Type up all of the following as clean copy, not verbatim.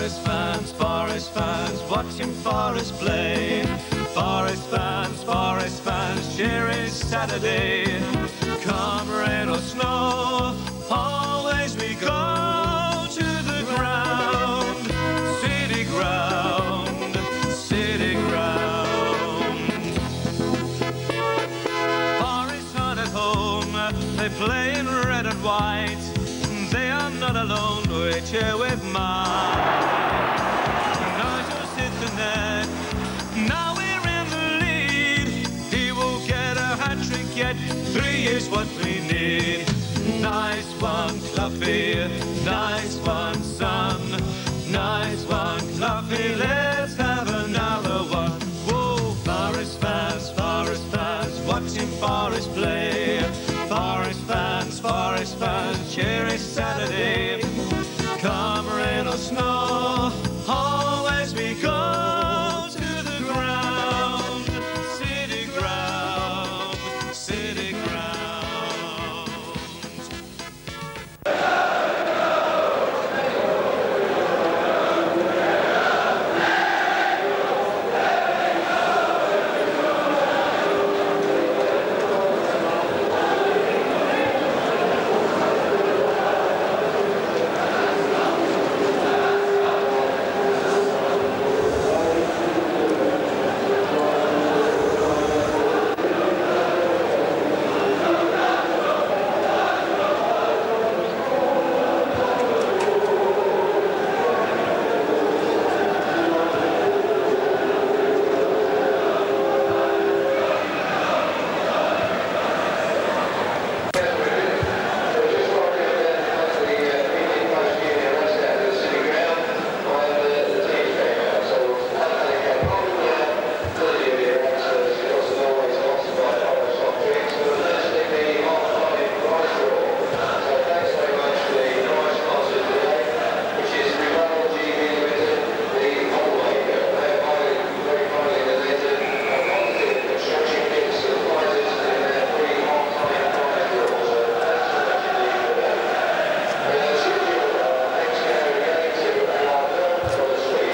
Forest fans, watching Forest play. Forest fans, cheering Saturday. Come rain or snow, always we go to the ground. City ground, city ground. Forest are at home, they play in red and white. They are not alone, we cheer with mine. Now we're in the lead. He will get a hat-trick yet. 3 is what we need. Nice one, Cluffy. Nice one, son. Nice one, Cluffy. Let's have another one. Whoa, Forest fans, watching Forest play. Forest fans, cheering Saturday. Come rain or snow, always we go.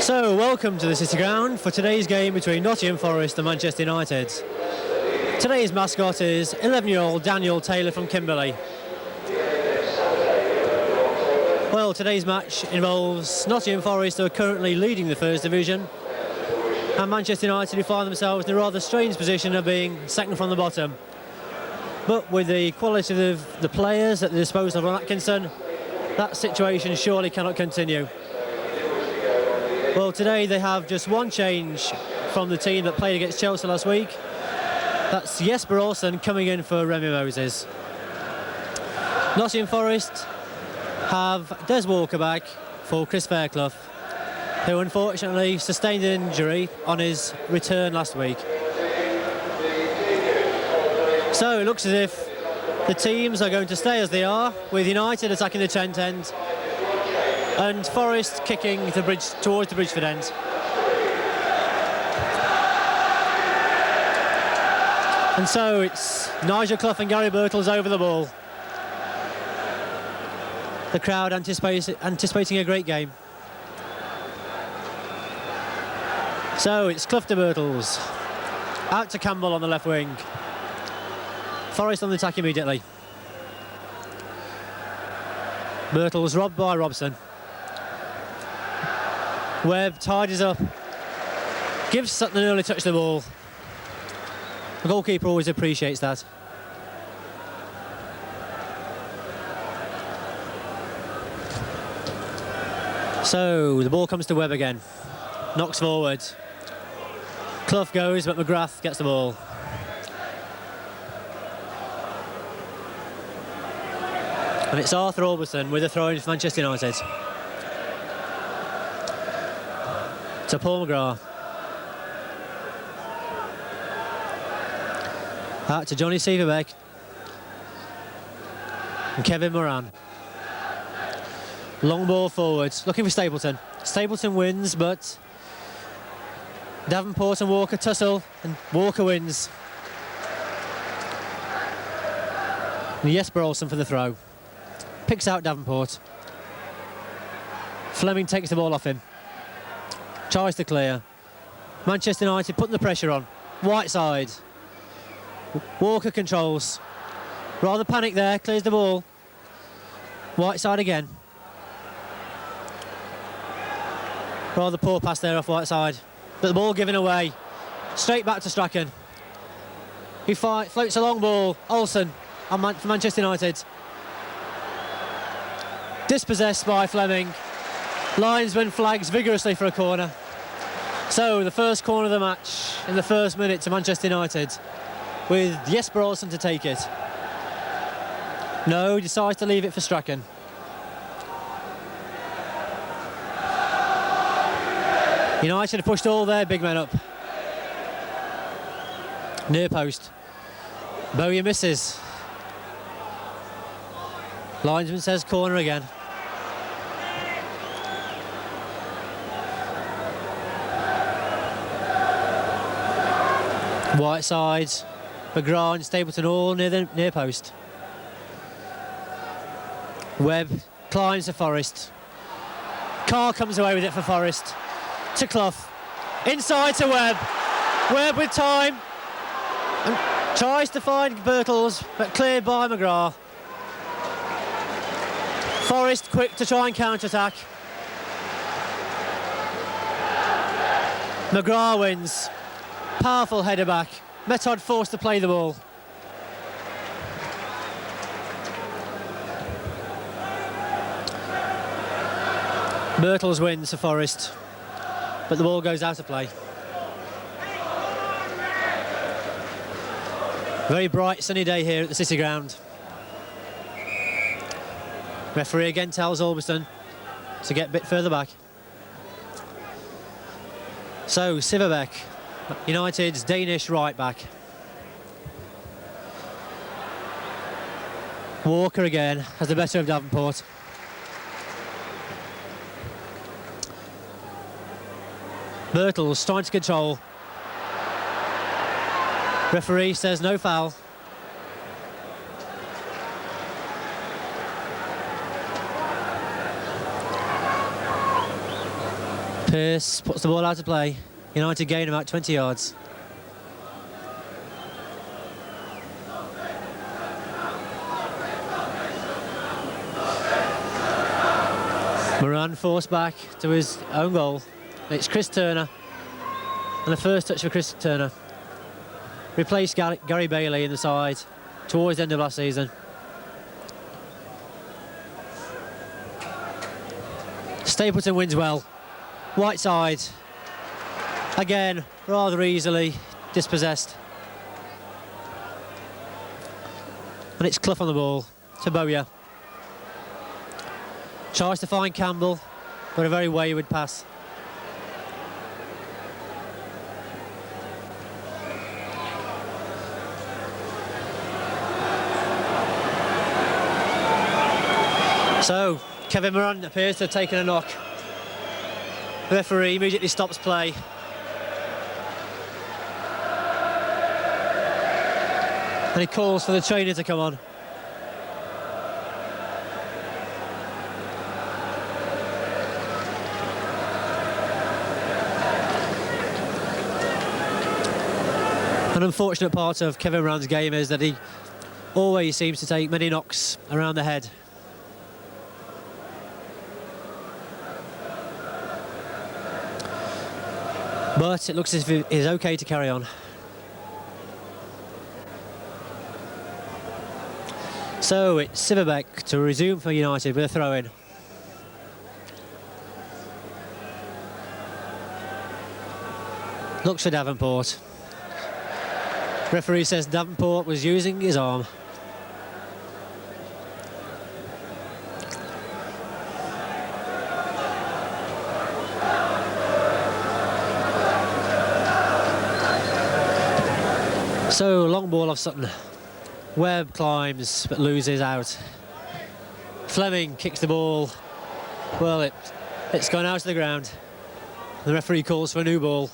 So, welcome to the City Ground for today's game between Nottingham Forest and Manchester United. Today's mascot is 11-year-old Daniel Taylor from Kimberley. Well, today's match involves Nottingham Forest, who are currently leading the First Division, and Manchester United, who find themselves in a rather strange position of being second from the bottom. But with the quality of the players at the disposal of Ron Atkinson, that situation surely cannot continue. Well, today they have just one change from the team that played against Chelsea last week. That's Jesper Olsen coming in for Remy Moses. Nottingham Forest have Des Walker back for Chris Fairclough, who unfortunately sustained an injury on his return last week. So it looks as if the teams are going to stay as they are, with United attacking the Trent end and Forest kicking the bridge towards the Bridgeford end. And so it's Nigel Clough and Gary Birtles over the ball. The crowd anticipating a great game. So it's Clough to Birtles. Out to Campbell on the left wing. Forest on the attack immediately. Birtles robbed by Robson. Webb tidies up. Gives Sutton an early touch to the ball. The goalkeeper always appreciates that. So the ball comes to Webb again. Knocks forward. Clough goes, but McGrath gets the ball. And it's Arthur Albertson with a throw in for Manchester United. To Paul McGrath. Out to Johnny Severbeck. And Kevin Moran. Long ball forwards, looking for Stapleton. Stapleton wins, but Davenport and Walker tussle, and Walker wins. And Jesper Olsen for the throw. Picks out Davenport. Fleming takes the ball off him. Tries to clear. Manchester United putting the pressure on. Whiteside. Walker controls. Rather panic there, clears the ball. Whiteside again. Rather poor pass there off Whiteside. But the ball given away. Straight back to Strachan. He floats a long ball. Olsen for Manchester United. Dispossessed by Fleming. Linesman flags vigorously for a corner. So the first corner of the match in the first minute to Manchester United, with Jesper Olsen to take it. No, decides to leave it for Strachan. United have pushed all their big men up. Near post. Bowyer misses. Linesman says corner again. Whiteside, McGrath and Stapleton all near the near post. Webb climbs to Forrest. Carr comes away with it for Forrest. To Clough. Inside to Webb. Webb with time. And tries to find Birtles, but cleared by McGrath. Forrest quick to try and counter-attack. McGrath wins. Powerful header back. Method forced to play the ball. Birtles wins for Forest, but the ball goes out of play. Very bright sunny day here at the City Ground. Referee again tells Albiston to get a bit further back. So Siverbek, United's Danish right back. Walker again has the better of Davenport. Birtles trying to control. Referee says no foul. Pearce puts the ball out of play. United gain about 20 yards. Moran forced back to his own goal. It's Chris Turner, and the first touch for Chris Turner. Replaced Gary Bailey in the side towards the end of last season. Stapleton wins well. Whiteside, again, rather easily dispossessed. And it's Clough on the ball to Bowyer. Tries to find Campbell, but a very wayward pass. So, Kevin Moran appears to have taken a knock. The referee immediately stops play. And he calls for the trainer to come on. An unfortunate part of Kevin Moran's game is that he always seems to take many knocks around the head. But it looks as if he's okay to carry on. So it's Siverbek to resume for United with a throw-in. Looks for Davenport. Referee says Davenport was using his arm. So, long ball off Sutton. Webb climbs, but loses out. Fleming kicks the ball. Well, it's gone out to the ground. The referee calls for a new ball.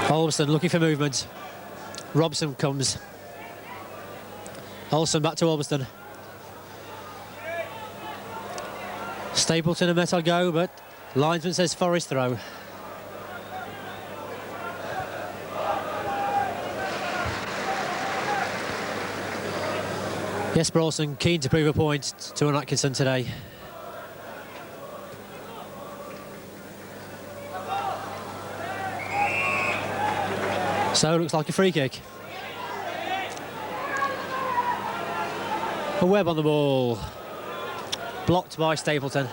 Olsen looking for movement. Robson comes. Olsen back to Ulverston. Stapleton and Metod go, but linesman says Forest throw. Jesper Olsen keen to prove a point to an Atkinson today. So looks like a free kick. A Webb on the ball. Blocked by Stapleton.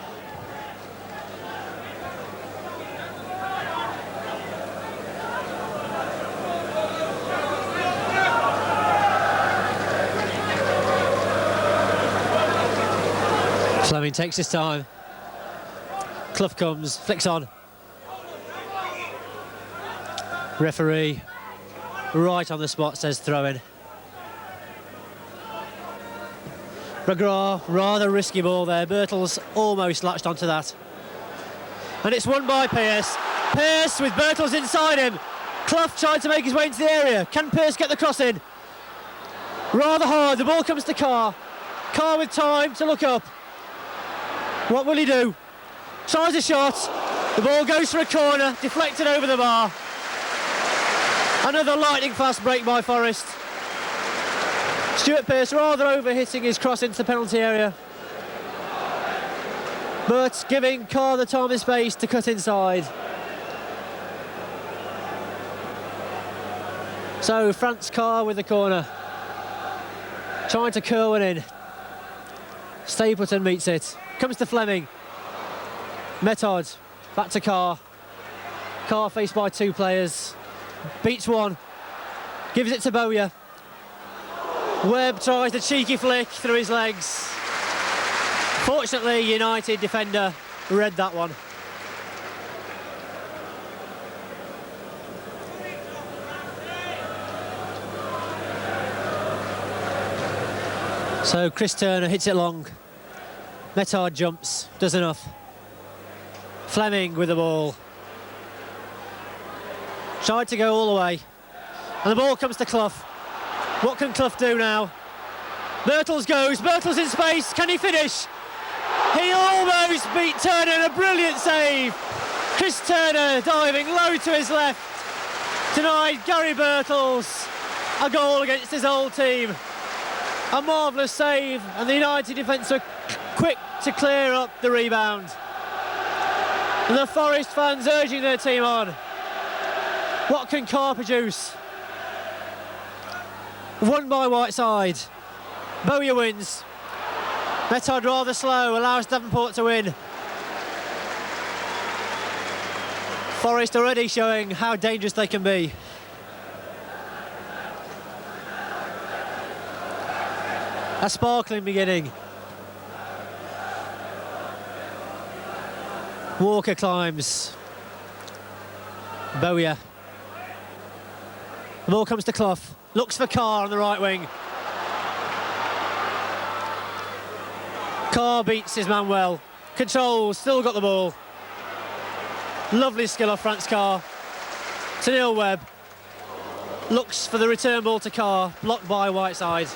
Fleming takes his time. Clough comes, flicks on. Referee right on the spot says throw in. McGrath, rather risky ball there. Birtles almost latched onto that. And it's won by Pearce. Pearce with Birtles inside him. Clough tried to make his way into the area. Can Pearce get the cross in? Rather hard. The ball comes to Carr. Carr with time to look up. What will he do? Tries a shot. The ball goes for a corner. Deflected over the bar. Another lightning fast break by Forest. Stuart Pearce rather over-hitting his cross into the penalty area, but giving Carr the time and space to cut inside. So France Carr with the corner, trying to curl one in. Stapleton meets it, comes to Fleming. Metod, back to Carr. Carr faced by two players, beats one, gives it to Bowyer. Webb tries the cheeky flick through his legs. Fortunately, United defender read that one. So Chris Turner hits it long. Metard jumps, does enough. Fleming with the ball. Tried to go all the way. And the ball comes to Clough. What can Clough do now? Birtles goes, Birtles in space, can he finish? He almost beat Turner in a brilliant save. Chris Turner diving low to his left. Denied Gary Birtles a goal against his old team. A marvellous save, and the United defence are quick to clear up the rebound. And the Forest fans urging their team on. What can Carr produce? Won by Whiteside. Bowyer wins. Metod rather slow, allows Davenport to win. Forest already showing how dangerous they can be. A sparkling beginning. Walker climbs. Bowyer. The ball comes to Clough. Looks for Carr on the right wing. Carr beats his man well. Controls, still got the ball. Lovely skill off France Carr. To Neil Webb. Looks for the return ball to Carr. Blocked by Whiteside.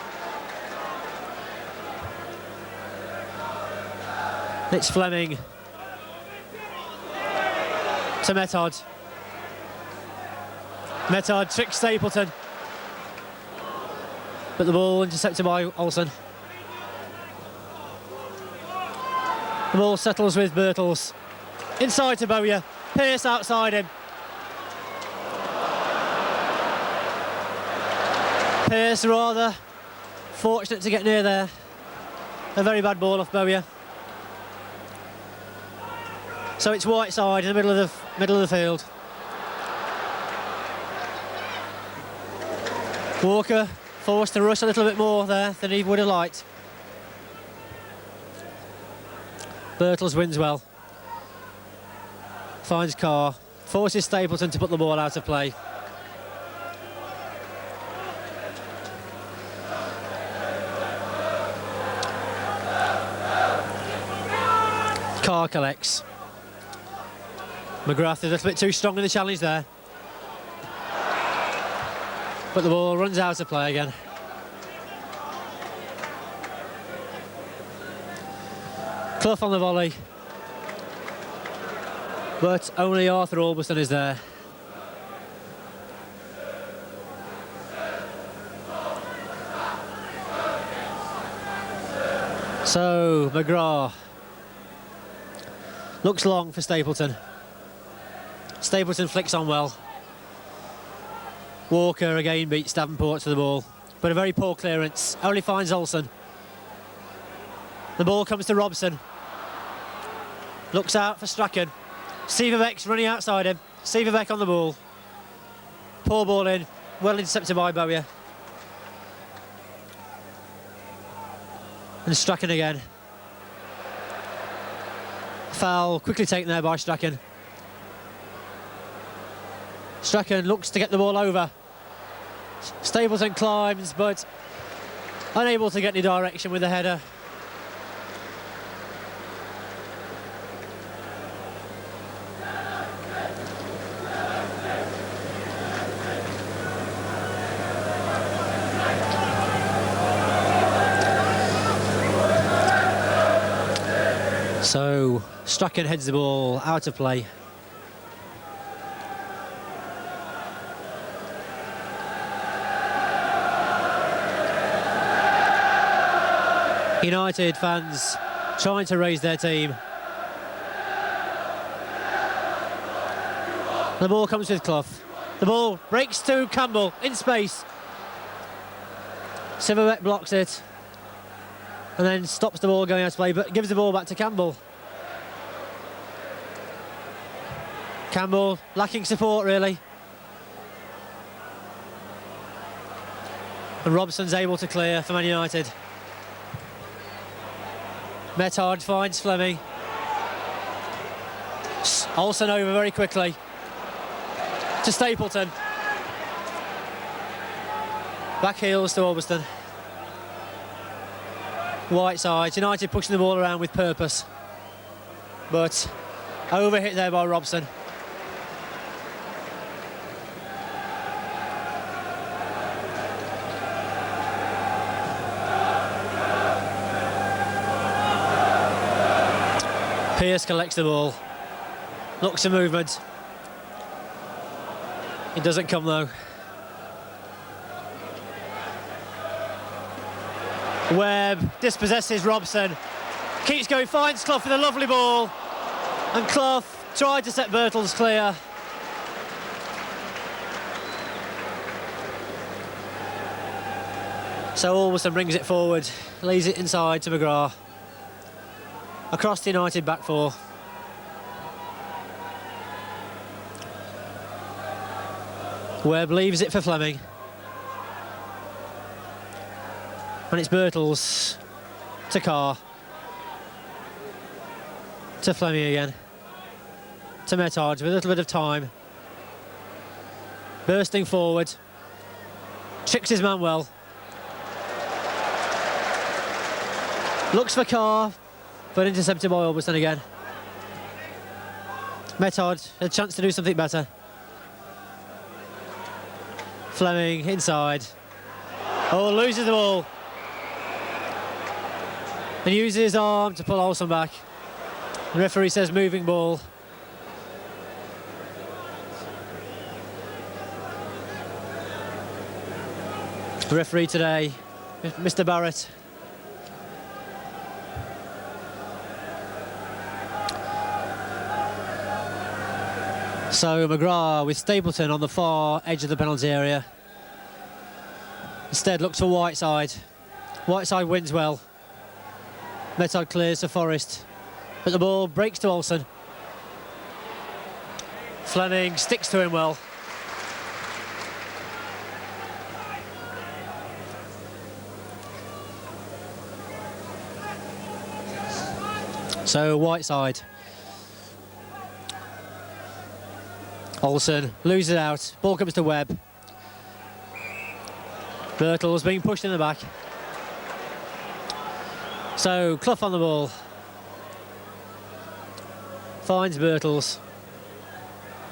It's Fleming. To Metod. Metod tricks Stapleton. But the ball intercepted by Olsen. The ball settles with Birtles. Inside to Bowyer. Pearce outside him. Pearce rather fortunate to get near there. A very bad ball off Bowyer. So it's Whiteside in the middle of the field. Walker forced to rush a little bit more there than he would have liked. Birtles wins well. Finds Carr. Forces Stapleton to put the ball out of play. Carr collects. McGrath is a little bit too strong in the challenge there. But the ball runs out of play again. Clough on the volley. But only Arthur Albiston is there. So, McGrath. Looks long for Stapleton. Stapleton flicks on well. Walker again beats Davenport to the ball, but a very poor clearance. Only finds Olsen. The ball comes to Robson. Looks out for Strachan. Sivovek's running outside him. Sivovek on the ball. Poor ball in. Well intercepted by Bowyer. And Strachan again. Foul quickly taken there by Strachan. Strachan looks to get the ball over. Stapleton climbs, but unable to get any direction with the header. So Strachan heads the ball out of play. United fans trying to raise their team. The ball comes with Clough. The ball breaks to Campbell in space. Sivovek blocks it and then stops the ball going out of play, but gives the ball back to Campbell. Campbell lacking support really. And Robson's able to clear for Man United. Metard finds Fleming. Olsen over very quickly to Stapleton. Back heels to Albiston. Whiteside. United pushing the ball around with purpose, but overhit there by Robson. Pearce collects the ball. Looks for movement. It doesn't come though. Webb dispossesses Robson. Keeps going, finds Clough with a lovely ball. And Clough tried to set Birtles clear. So Albiston brings it forward, lays it inside to McGrath. Across the United back four. Webb leaves it for Fleming. And it's Birtles to Carr. To Fleming again. To Metard with a little bit of time. Bursting forward. Tricks his man well. Looks for Carr, but intercepted by Albiston again. Metard, a chance to do something better. Fleming inside. Oh, loses the ball. And uses his arm to pull Olsen back. The referee says moving ball. The referee today, Mr. Barrett. So McGrath with Stapleton on the far edge of the penalty area. Instead looks for Whiteside. Whiteside wins well. Metard clears to Forrest, but the ball breaks to Olsen. Fleming sticks to him well. So Whiteside. Olsen loses out. Ball comes to Webb. Birtles being pushed in the back. So Clough on the ball. Finds Birtles.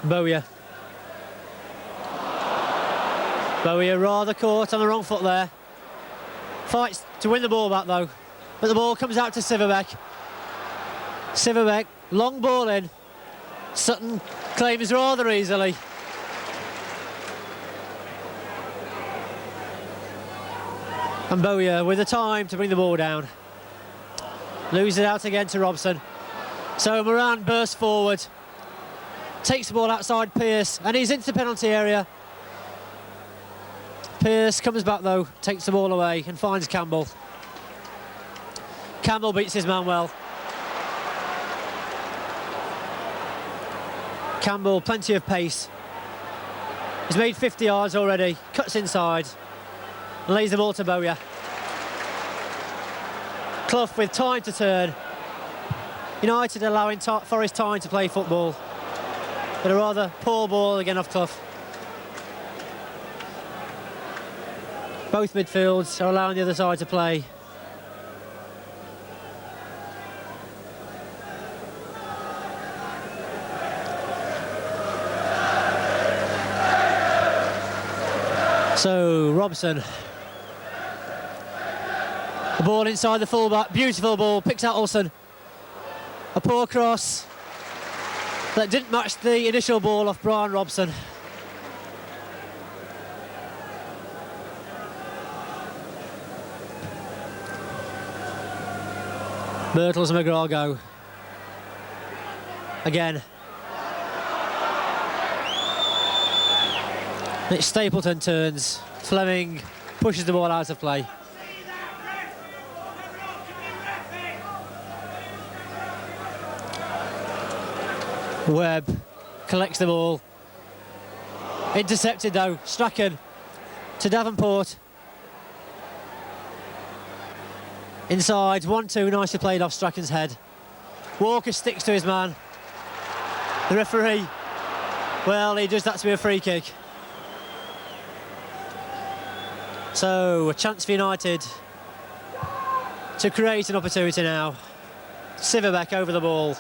Bowyer. Bowyer rather caught on the wrong foot there. Fights to win the ball back though. But the ball comes out to Sivovek. Silverbeck, long ball in. Sutton claims rather easily. And Bowyer with the time to bring the ball down. Loses it out again to Robson. So Moran bursts forward. Takes the ball outside Pearce, and he's into the penalty area. Pearce comes back though, takes the ball away and finds Campbell. Campbell beats his man well. Campbell, plenty of pace. He's made 50 yards already, cuts inside and lays the ball to Bowyer. Clough with time to turn. United allowing Forest time to play football. But a rather poor ball again off Clough. Both midfields are allowing the other side to play. So Robson, the ball inside the fullback, beautiful ball, picks out Olsen. A poor cross that didn't match the initial ball off Brian Robson. Myrtles and McGraw go. Again. It's Stapleton turns. Fleming pushes the ball out of play. Webb collects the ball. Intercepted though. Strachan to Davenport. Inside, 1-2, nicely played off Strachan's head. Walker sticks to his man. The referee, well, he does that to be a free kick. So, a chance for United to create an opportunity now. Silverbeck over the ball.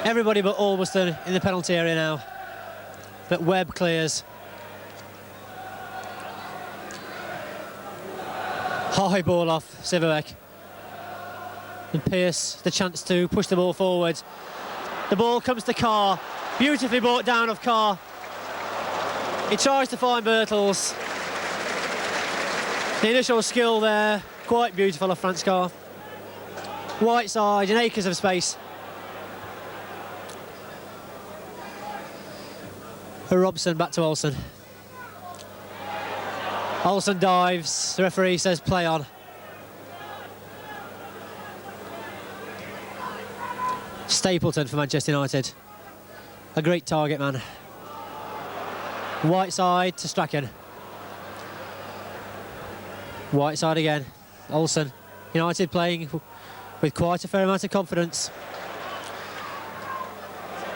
Everybody but Alberston in the penalty area now. But Webb clears. High ball off Silverbeck. And Pearce the chance to push the ball forward. The ball comes to Carr. Beautifully brought down off Carr. He tries to find Birtles. The initial skill there, quite beautiful off Franz Carr. Whiteside and acres of space. Robson back to Olsen. Olsen dives, the referee says play on. Stapleton for Manchester United. A great target man. Whiteside to Strachan. Whiteside again. Olsen. United playing with quite a fair amount of confidence.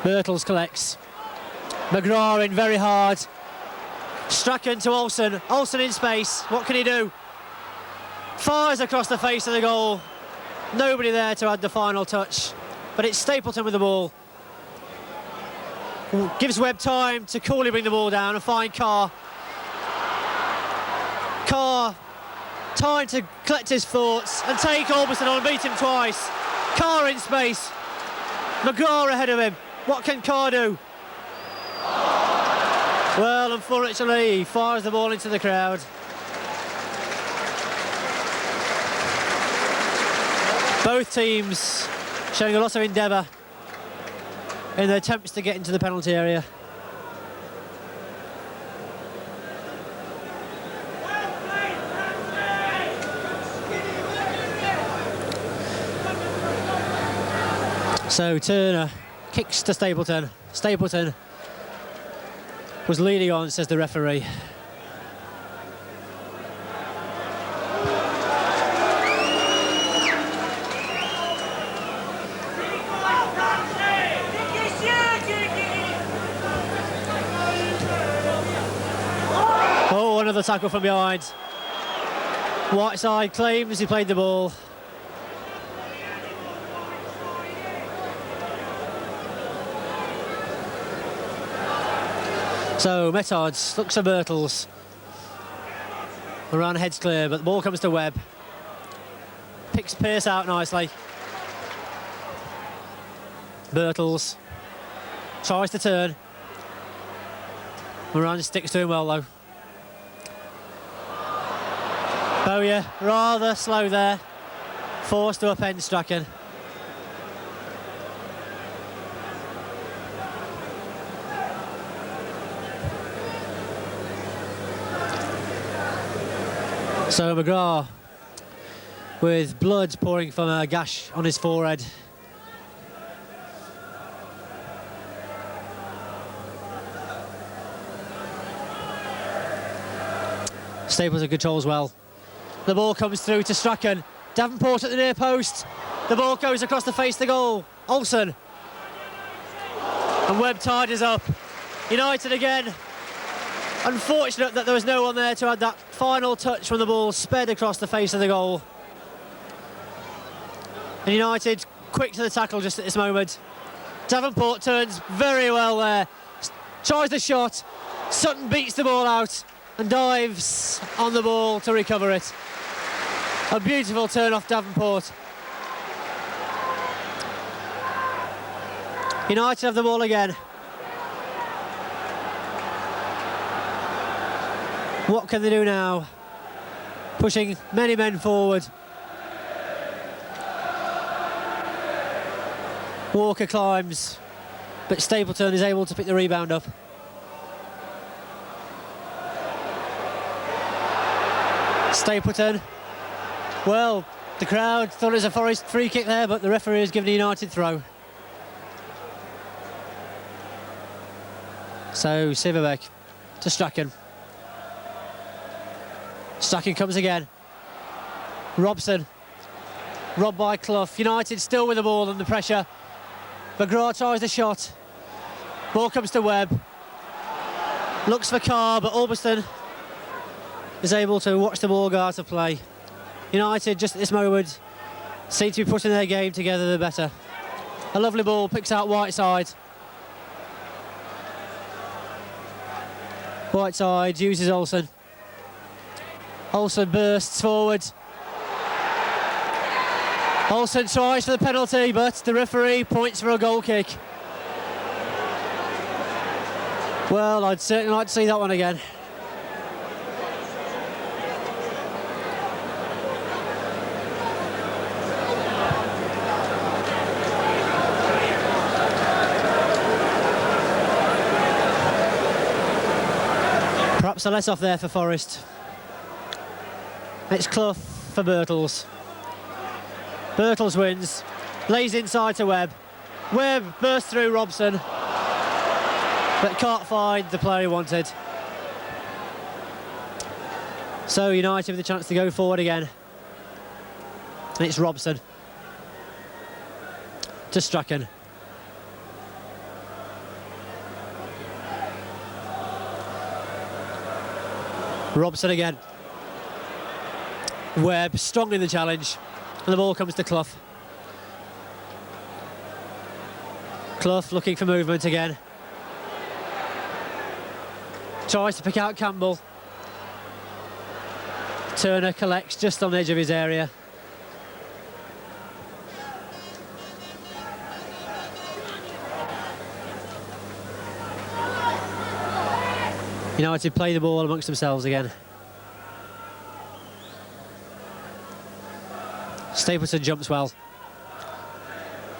Birtles collects. McGraw in very hard. Strachan to Olsen. Olsen in space. What can he do? Fires across the face of the goal. Nobody there to add the final touch. But it's Stapleton with the ball. Gives Webb time to coolly bring the ball down and find Carr. Carr, time to collect his thoughts and take Alberston on and beat him twice. Carr in space. McGraw ahead of him. What can Carr do? Well, unfortunately, he fires the ball into the crowd. Both teams showing a lot of endeavour in their attempts to get into the penalty area. So Turner kicks to Stapleton. Stapleton was leading on, says the referee. Oh, another tackle from behind. Whiteside claims he played the ball. So Mettards looks at Birtles. Moran heads clear, but the ball comes to Webb. picks Pearce out nicely. Birtles tries to turn. Moran sticks to him well though. Bowyer rather slow there, forced to upend Strachan. So McGrath with blood pouring from a gash on his forehead. Stapleton controls well. The ball comes through to Strachan. Davenport at the near post. The ball goes across the face of the goal. Olsen. And Webb tidies up. United again. Unfortunate that there was no one there to add that final touch when the ball sped across the face of the goal. And United quick to the tackle just at this moment. Davenport turns very well there. Tries the shot. Sutton beats the ball out and dives on the ball to recover it. A beautiful turn off Davenport. United have the ball again. What can they do now? Pushing many men forward. Walker climbs, but Stapleton is able to pick the rebound up. Stapleton. Well, the crowd thought it was a Forest free kick there, but the referee has given a United throw. So Silverbeck to Strachan. Strachan comes again. Robson. Robbed by Clough. United still with the ball under pressure. McGrath tries the shot. Ball comes to Webb. Looks for Carr, but Albiston is able to watch the ball go out of play. United, just at this moment, seem to be putting their game together the better. A lovely ball, picks out Whiteside. Whiteside uses Olsen. Olsen bursts forward. Olsen tries for the penalty, but the referee points for a goal kick. Well, I'd certainly like to see that one again. Perhaps a let off there for Forest. It's Clough for Birtles. Birtles wins, lays inside to Webb. Webb bursts through Robson, but can't find the player he wanted. So United with the chance to go forward again. And it's Robson to Strachan. Robson again. Webb strong in the challenge. And the ball comes to Clough. Clough looking for movement again. Tries to pick out Campbell. Turner collects just on the edge of his area. United play the ball amongst themselves again. Stapleton jumps well.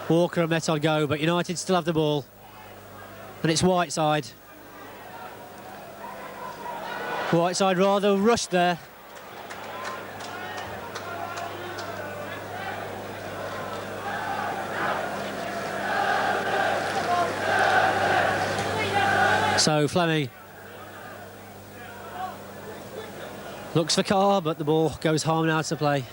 Walker and Metod go, but United still have the ball. And it's Whiteside. Whiteside rather rushed there. So Fleming looks for Carr, but the ball goes home out to play.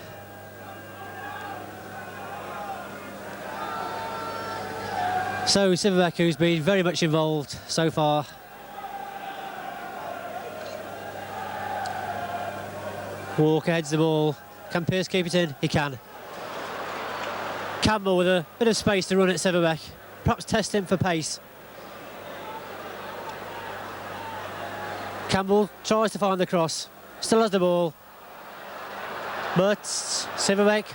So Silverbeck, who's been very much involved so far. Walker heads the ball. Can Pearce keep it in? He can. Campbell with a bit of space to run at Silverbeck. Perhaps test him for pace. Campbell tries to find the cross. Still has the ball. But Silverbeck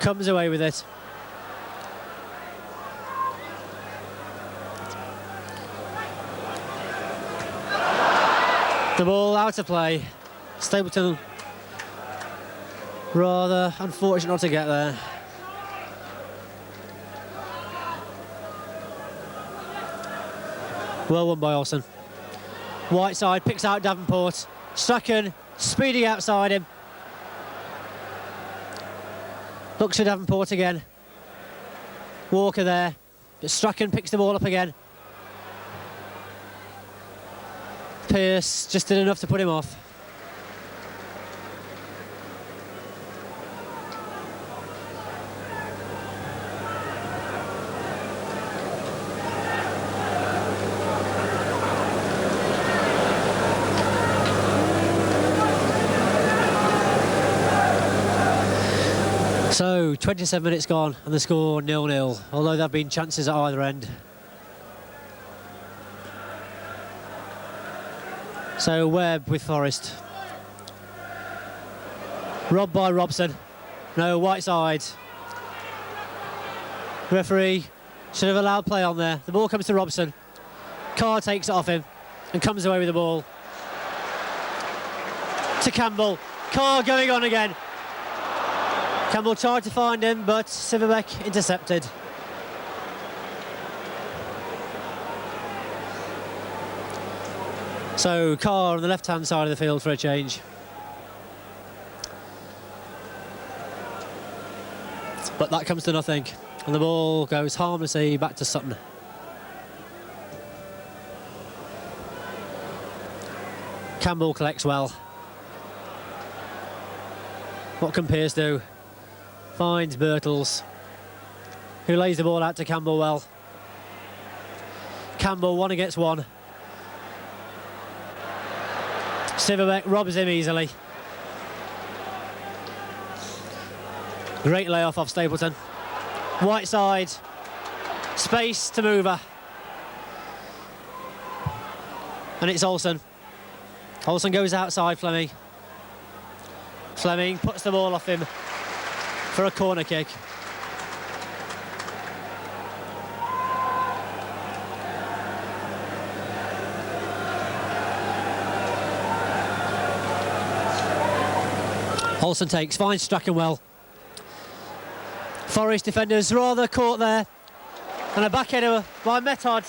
Comes away with it. The ball out of play. Stapleton rather unfortunate not to get there. Well won by Olsen. Whiteside picks out Davenport. Strachan speeding outside him. Looks for Davenport again. Walker there. But Strachan picks the ball up again. Pearce just did enough to put him off. So 27 minutes gone and the score 0-0, although there have been chances at either end. So Webb with Forest. Robbed by Robson. No, Whiteside. Referee should have allowed play on there. The ball comes to Robson. Carr takes it off him and comes away with the ball. To Campbell. Carr going on again. Campbell tried to find him, but Silverbeck intercepted. So Carr on the left-hand side of the field for a change. But that comes to nothing, and the ball goes harmlessly back to Sutton. Campbell collects well. What can Pearce do? Finds Birtles, who lays the ball out to Campbell well. Campbell 1 against 1. Silverbeck robs him easily. Great layoff off Stapleton. Whiteside, space to Mover. And it's Olsen. Olsen goes outside Fleming. Fleming puts the ball off him for a corner kick. Olsen takes, finds Strachan well. Forest defenders rather caught there. And a backheader by Method,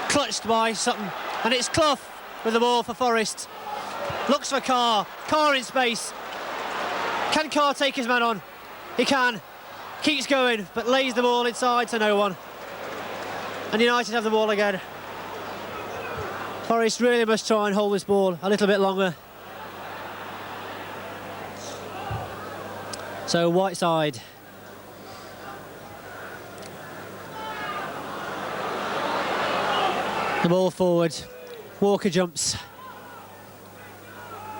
clutched by Sutton. And it's Clough with the ball for Forest. Looks for Carr. Carr in space. Can Carr take his man on? He can. Keeps going, but lays the ball inside to no one. And United have the ball again. Forest really must try and hold this ball a little bit longer. So Whiteside. The ball forward. Walker jumps.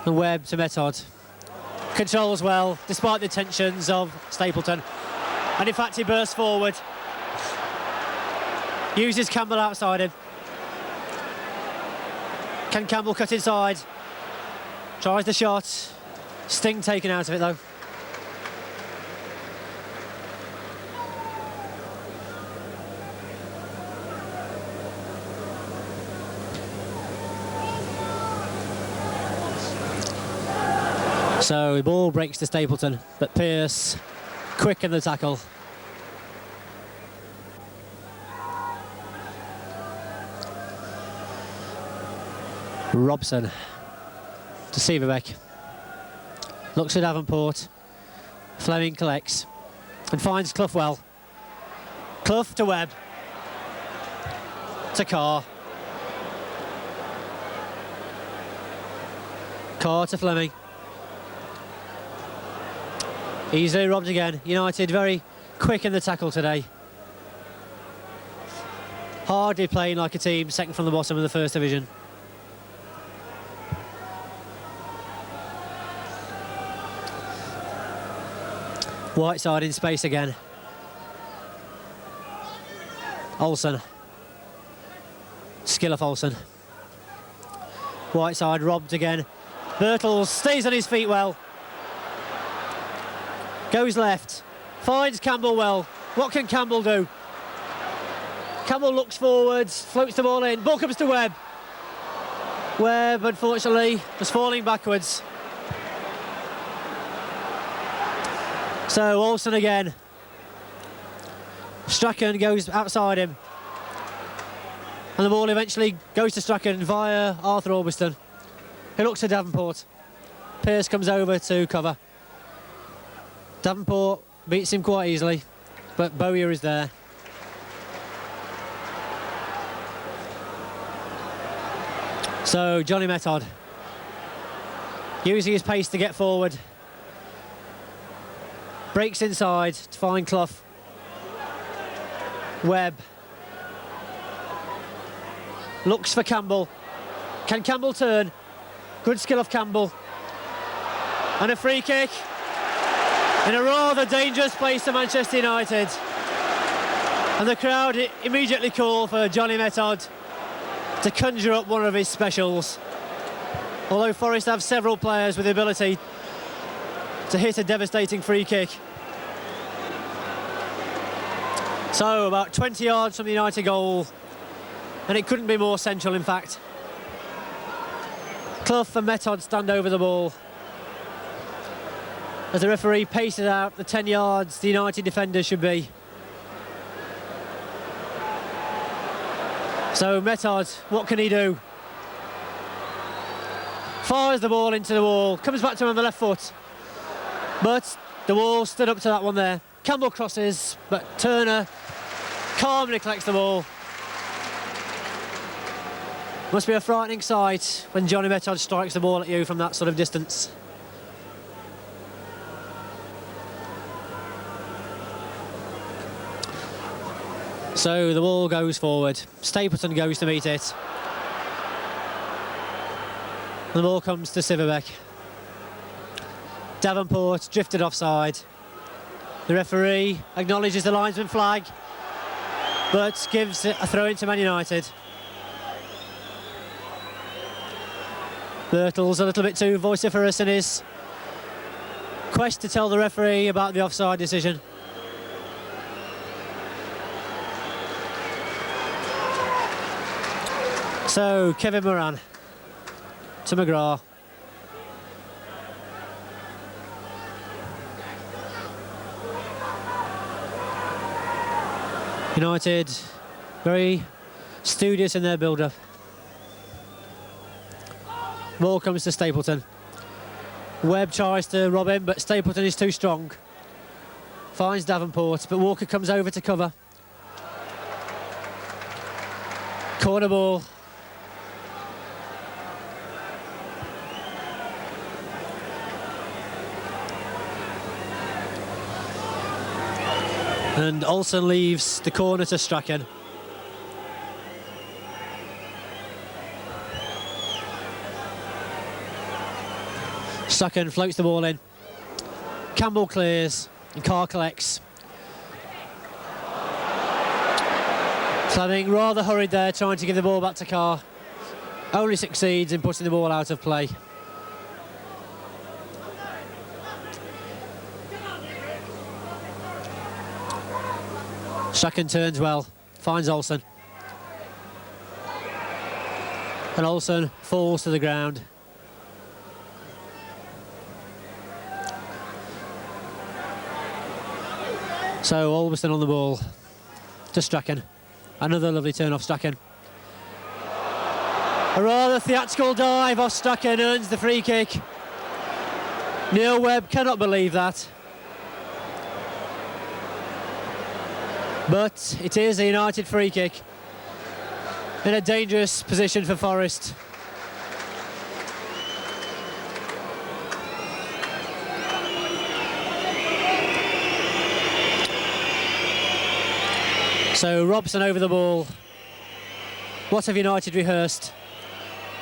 And Webb to Method. Controls well, despite the tensions of Stapleton. And in fact, he bursts forward. Uses Campbell outside him. Can Campbell cut inside? Tries the shot. Sting taken out of it, though. So the ball breaks to Stapleton, but Pearce quick in the tackle. Robson to Silverbeck. Looks at Davenport. Fleming collects and finds Clough well. Clough to Webb. To Carr. Carr to Fleming. Easily robbed again. United very quick in the tackle today. Hardly playing like a team second from the bottom of the First Division. Whiteside in space again. Olsen. Skill of Olsen. Whiteside robbed again. Birtles stays on his feet well. Goes left. Finds Campbell well. What can Campbell do? Campbell looks forwards, floats the ball in. Ball comes to Webb. Webb, unfortunately, was falling backwards. So Olsen again. Strachan goes outside him. And the ball eventually goes to Strachan via Arthur Orbiston, who looks to Davenport. Pearce comes over to cover. Davenport beats him quite easily, but Bowyer is there. So Johnny Method, using his pace to get forward, breaks inside to find Clough. Webb looks for Campbell. Can Campbell turn? Good skill of Campbell. And a free kick in a rather dangerous place to Manchester United. And the crowd immediately call for Johnny Method to conjure up one of his specials. Although Forest have several players with the ability to hit a devastating free kick. So about 20 yards from the United goal, and it couldn't be more central, in fact. Clough and Method stand over the ball as the referee paces out the 10 yards the United defender should be. So Method, what can he do? Fires the ball into the wall, comes back to him on the left foot, but the wall stood up to that one there. Campbell crosses, but Turner calmly collects the ball. Must be a frightening sight when Johnny Method strikes the ball at you from that sort of distance. So the ball goes forward. Stapleton goes to meet it. The ball comes to Siverbeck. Davenport drifted offside. The referee acknowledges the linesman flag, but gives a throw-in to Man United. Birtle's a little bit too vociferous in his quest to tell the referee about the offside decision. So Kevin Moran to McGrath. United very studious in their build-up. Ball comes to Stapleton. Webb tries to rob him, but Stapleton is too strong. Finds Davenport, but Walker comes over to cover. Corner ball. And Olsen leaves the corner to Strachan. Strachan floats the ball in. Campbell clears and Carr collects. Fleming rather hurried there, trying to give the ball back to Carr. Only succeeds in putting the ball out of play. Strachan turns well, finds Olsen. And Olsen falls to the ground. So Orbiston on the ball to Strachan. Another lovely turn off Strachan. A rather theatrical dive off Strachan earns the free kick. Neil Webb cannot believe that. But it is a United free kick in a dangerous position for Forest. So Robson over the ball. What have United rehearsed?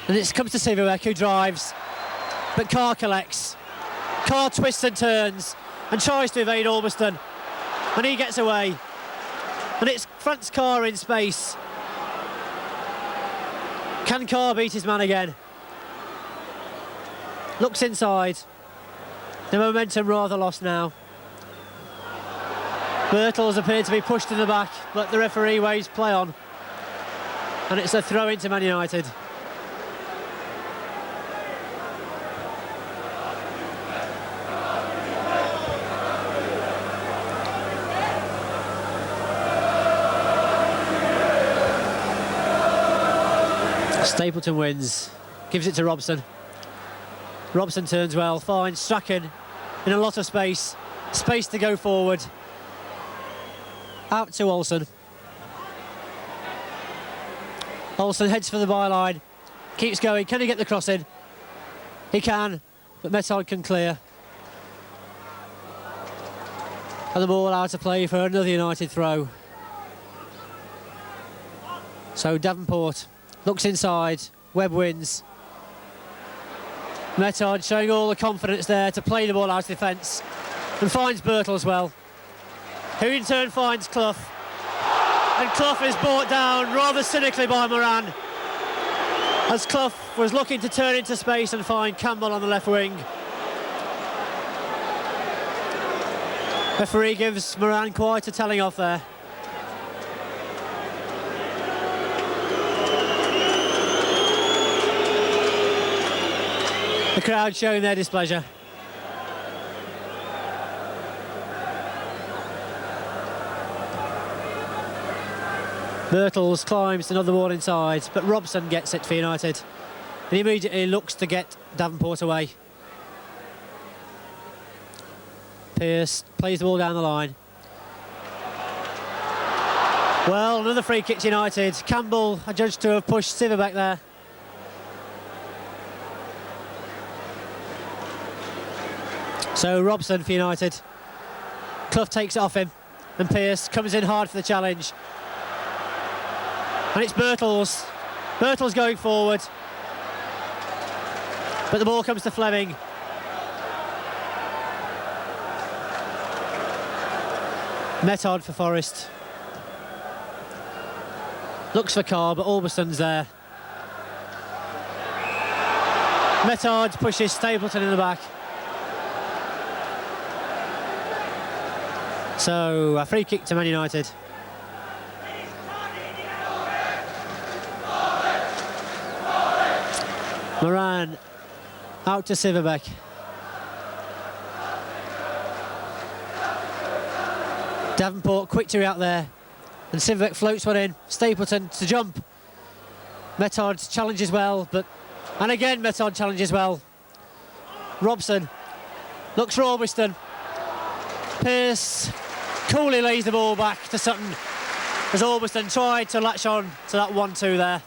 And it comes to Siverbeck, who drives, but Carr collects. Carr twists and turns and tries to evade Orbiston, and he gets away. And it's Franz Carr in space. Can Carr beat his man again? Looks inside. The momentum rather lost now. Birtles appeared to be pushed in the back, but the referee waves play on. And it's a throw into Man United. Stapleton wins, gives it to Robson. Robson turns well, finds Strachan in a lot of space. Space to go forward. Out to Olsen. Olsen heads for the byline. Keeps going. Can he get the cross in? He can, but Metard can clear. And the ball out of play for another United throw. So Davenport looks inside. Webb wins. Metard showing all the confidence there to play the ball out of defence. And finds Birtle as well, who in turn finds Clough. And Clough is brought down rather cynically by Moran, as Clough was looking to turn into space and find Campbell on the left wing. Referee gives Moran quite a telling off there. The crowd showing their displeasure. Birtles climbs another ball inside, but Robson gets it for United. And he immediately looks to get Davenport away. Pearce plays the ball down the line. Well, another free kick to United. Campbell adjudged to have pushed Siver back there. So Robson for United. Clough takes it off him, and Pearce comes in hard for the challenge. And it's Birtles. Birtles going forward. But the ball comes to Fleming. Metard for Forest. Looks for Carr, but Albiston's there. Metard pushes Stapleton in the back. So a free kick to Man United. Moran out to Siverbeck. Davenport quick to out there, and Siverbeck floats one in. Stapleton to jump. Metard challenges well, and again Metard challenges well. Robson looks for Albiston. Pearce coolly lays the ball back to Sutton as Albiston tried to latch on to that 1-2 there.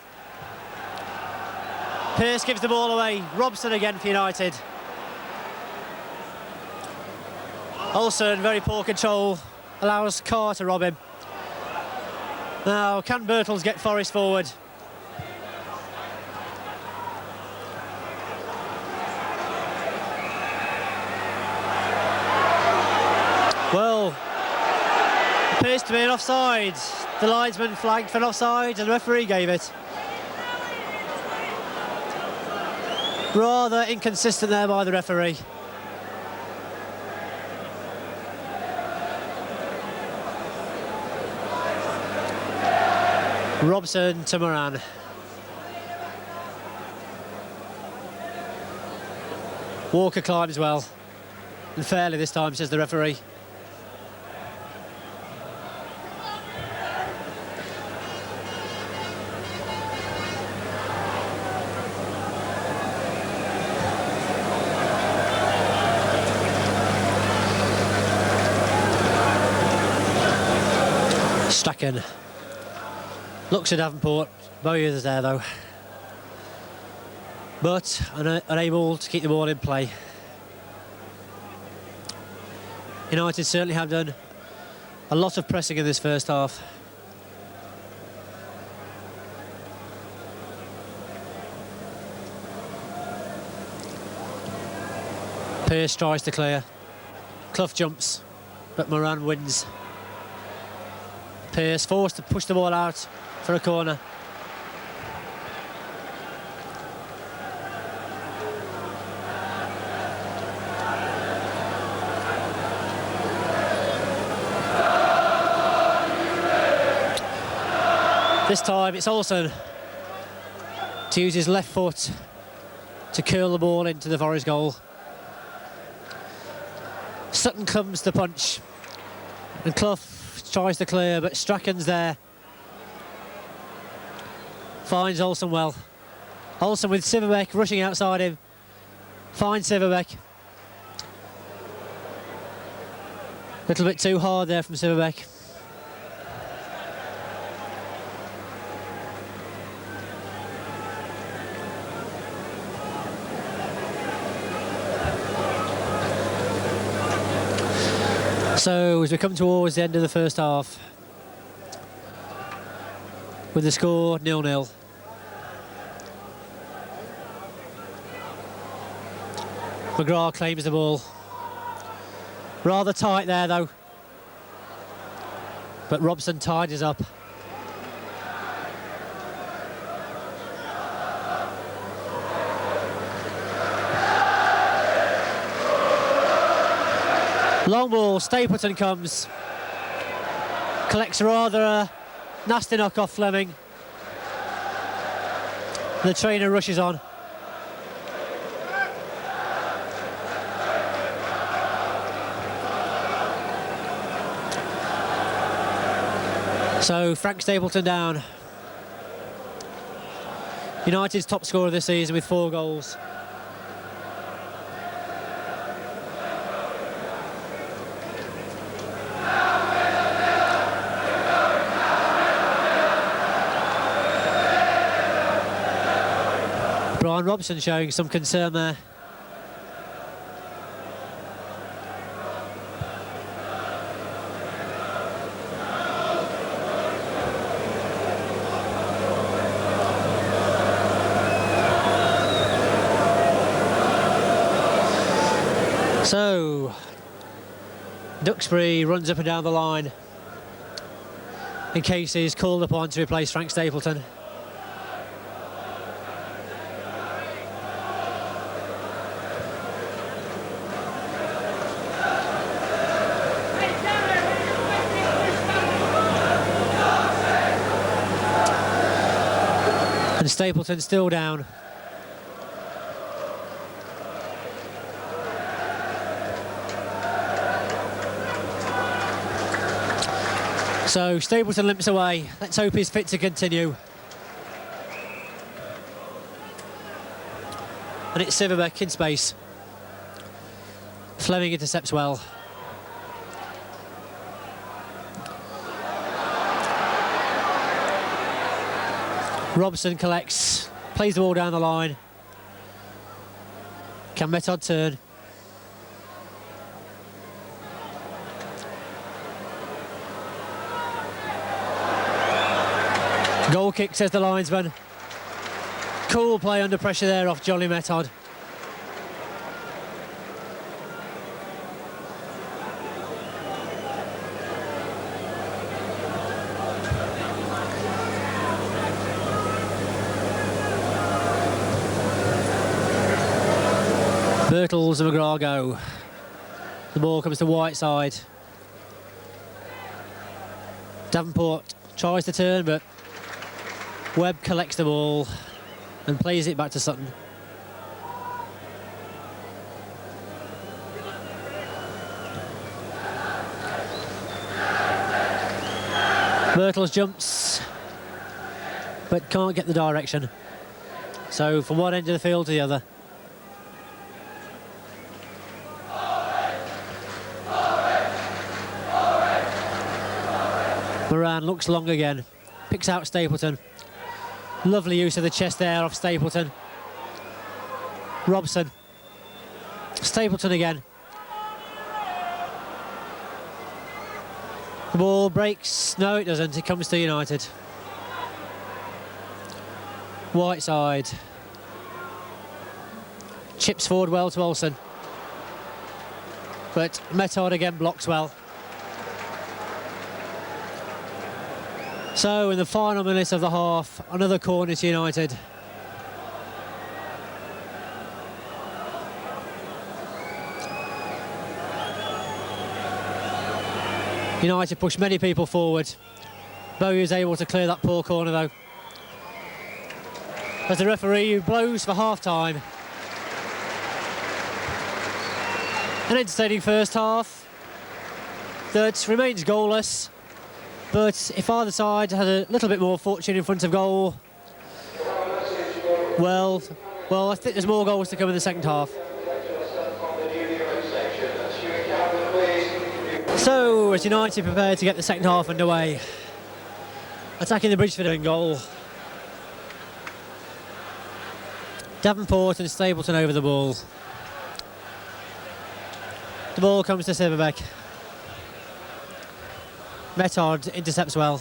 Pearce gives the ball away. Robson again for United. Olsen, very poor control, allows Carr to rob him. Now, can Birtles get Forest forward? Well, appears to be an offside. The linesman flagged for an offside and the referee gave it. Rather inconsistent there by the referee. Robson to Moran. Walker climbs well, and fairly this time, says the referee. Strachan looks at Davenport. Bowyer is there though, but unable to keep the ball in play. United certainly have done a lot of pressing in this first half. Pearce tries to clear. Clough jumps, but Moran wins. Pearce forced to push the ball out for a corner. This time it's Olsen to use his left foot to curl the ball into the Forest goal. Sutton comes to punch and Clough tries to clear, but Strachan's there. Finds Olsen well. Olsen with Silverbeck rushing outside him. Finds Silverbeck. A little bit too hard there from Silverbeck. So as we come towards the end of the first half, with the score 0-0. McGrath claims the ball. Rather tight there though. But Robson tidies up. Long ball, Stapleton comes. Collects rather a nasty knock off Fleming. The trainer rushes on. So Frank Stapleton down. United's top scorer this season with 4 goals. Brian Robson showing some concern there. So, Duxbury runs up and down the line in case he's called upon to replace Frank Stapleton. And Stapleton still down. So Stapleton limps away. Let's hope he's fit to continue. And it's Silverbeck in space. Fleming intercepts well. Robson collects, plays the ball down the line. Can Metod turn? Goal kick, says the linesman. Cool play under pressure there off Jolly Metod. Birtles and McGrath go. The ball comes to Whiteside. Davenport tries to turn, but Webb collects the ball and plays it back to Sutton. Birtles jumps, but can't get the direction. So from one end of the field to the other. Moran looks long again, picks out Stapleton. Lovely use of the chest there off Stapleton. Robson. Stapleton again. The ball breaks. No, it doesn't. It comes to United. Whiteside. Chips forward well to Olsen. But Metod again blocks well. So in the final minutes of the half, another corner to United. United push many people forward. Bowie was able to clear that poor corner though. As the referee blows for half-time. An entertaining first half that remains goalless, but if either side had a little bit more fortune in front of goal, well, I think there's more goals to come in the second half. So, as United prepare to get the second half underway, attacking the Bridgeford in goal. Davenport and Stapleton over the ball. The ball comes to Silverbeck. Metard intercepts well.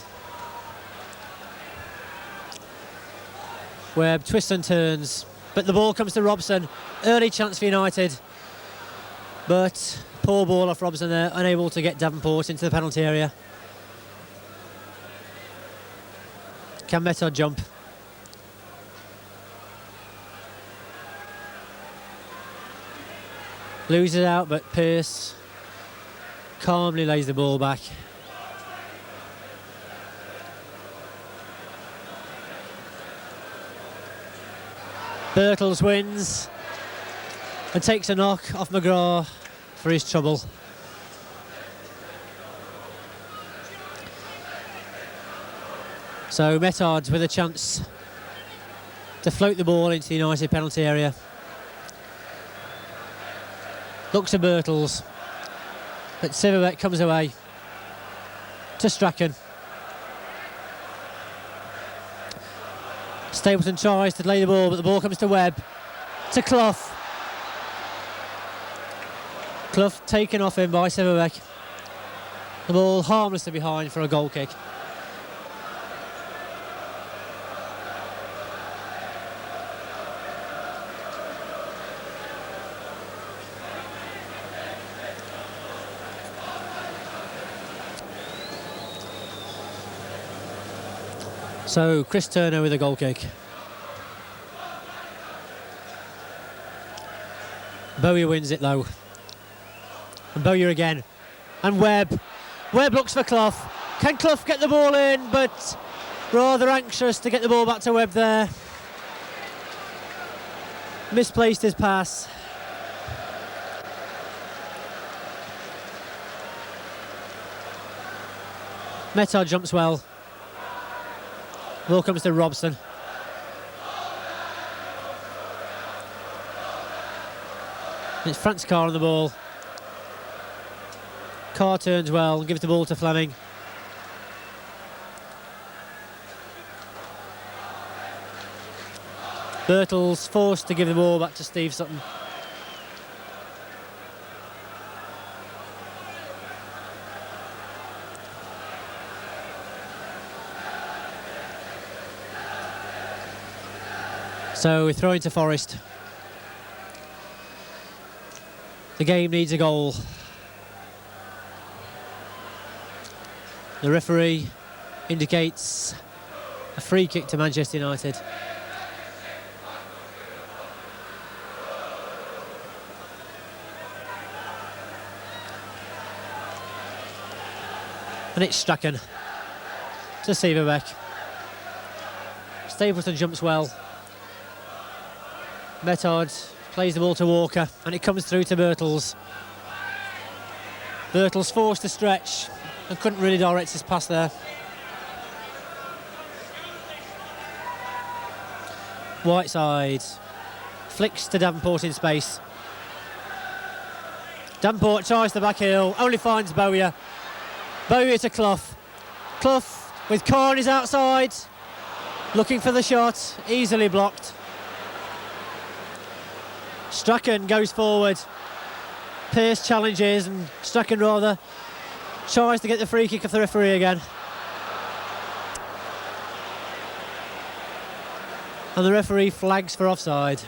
Webb twists and turns, but the ball comes to Robson. Early chance for United, but poor ball off Robson there, unable to get Davenport into the penalty area. Can Metard jump? Loses out, but Pearce calmly lays the ball back. Birtles wins and takes a knock off McGrath for his trouble. So Metard with a chance to float the ball into the United penalty area. Looks at Birtles, but Silverbeck comes away to Strachan. Stapleton tries to lay the ball, but the ball comes to Webb, to Clough. Clough taken off him by Silverbeck. The ball harmlessly behind for a goal kick. So Chris Turner with a goal kick. Bowyer wins it though. And Bowyer again. And Webb. Webb looks for Clough. Can Clough get the ball in? But rather anxious to get the ball back to Webb there. Misplaced his pass. Metard jumps well. Ball comes to Robson. It's Franz Carr on the ball. Carr turns well and gives the ball to Fleming. Birtles forced to give the ball back to Steve Sutton. So we throw into Forest. The game needs a goal. The referee indicates a free kick to Manchester United. And it's Strachan to Silverbeck. Stapleton jumps well. Metard plays the ball to Walker and it comes through to Birtles. Birtles forced to stretch and couldn't really direct his pass there. Whiteside flicks to Davenport in space. Davenport tries the back heel, only finds Bowyer. Bowyer to Clough. Clough with Carr on his outside, looking for the shot, easily blocked. Strachan goes forward. Pearce challenges and Strachan rather tries to get the free kick off the referee again. And the referee flags for offside.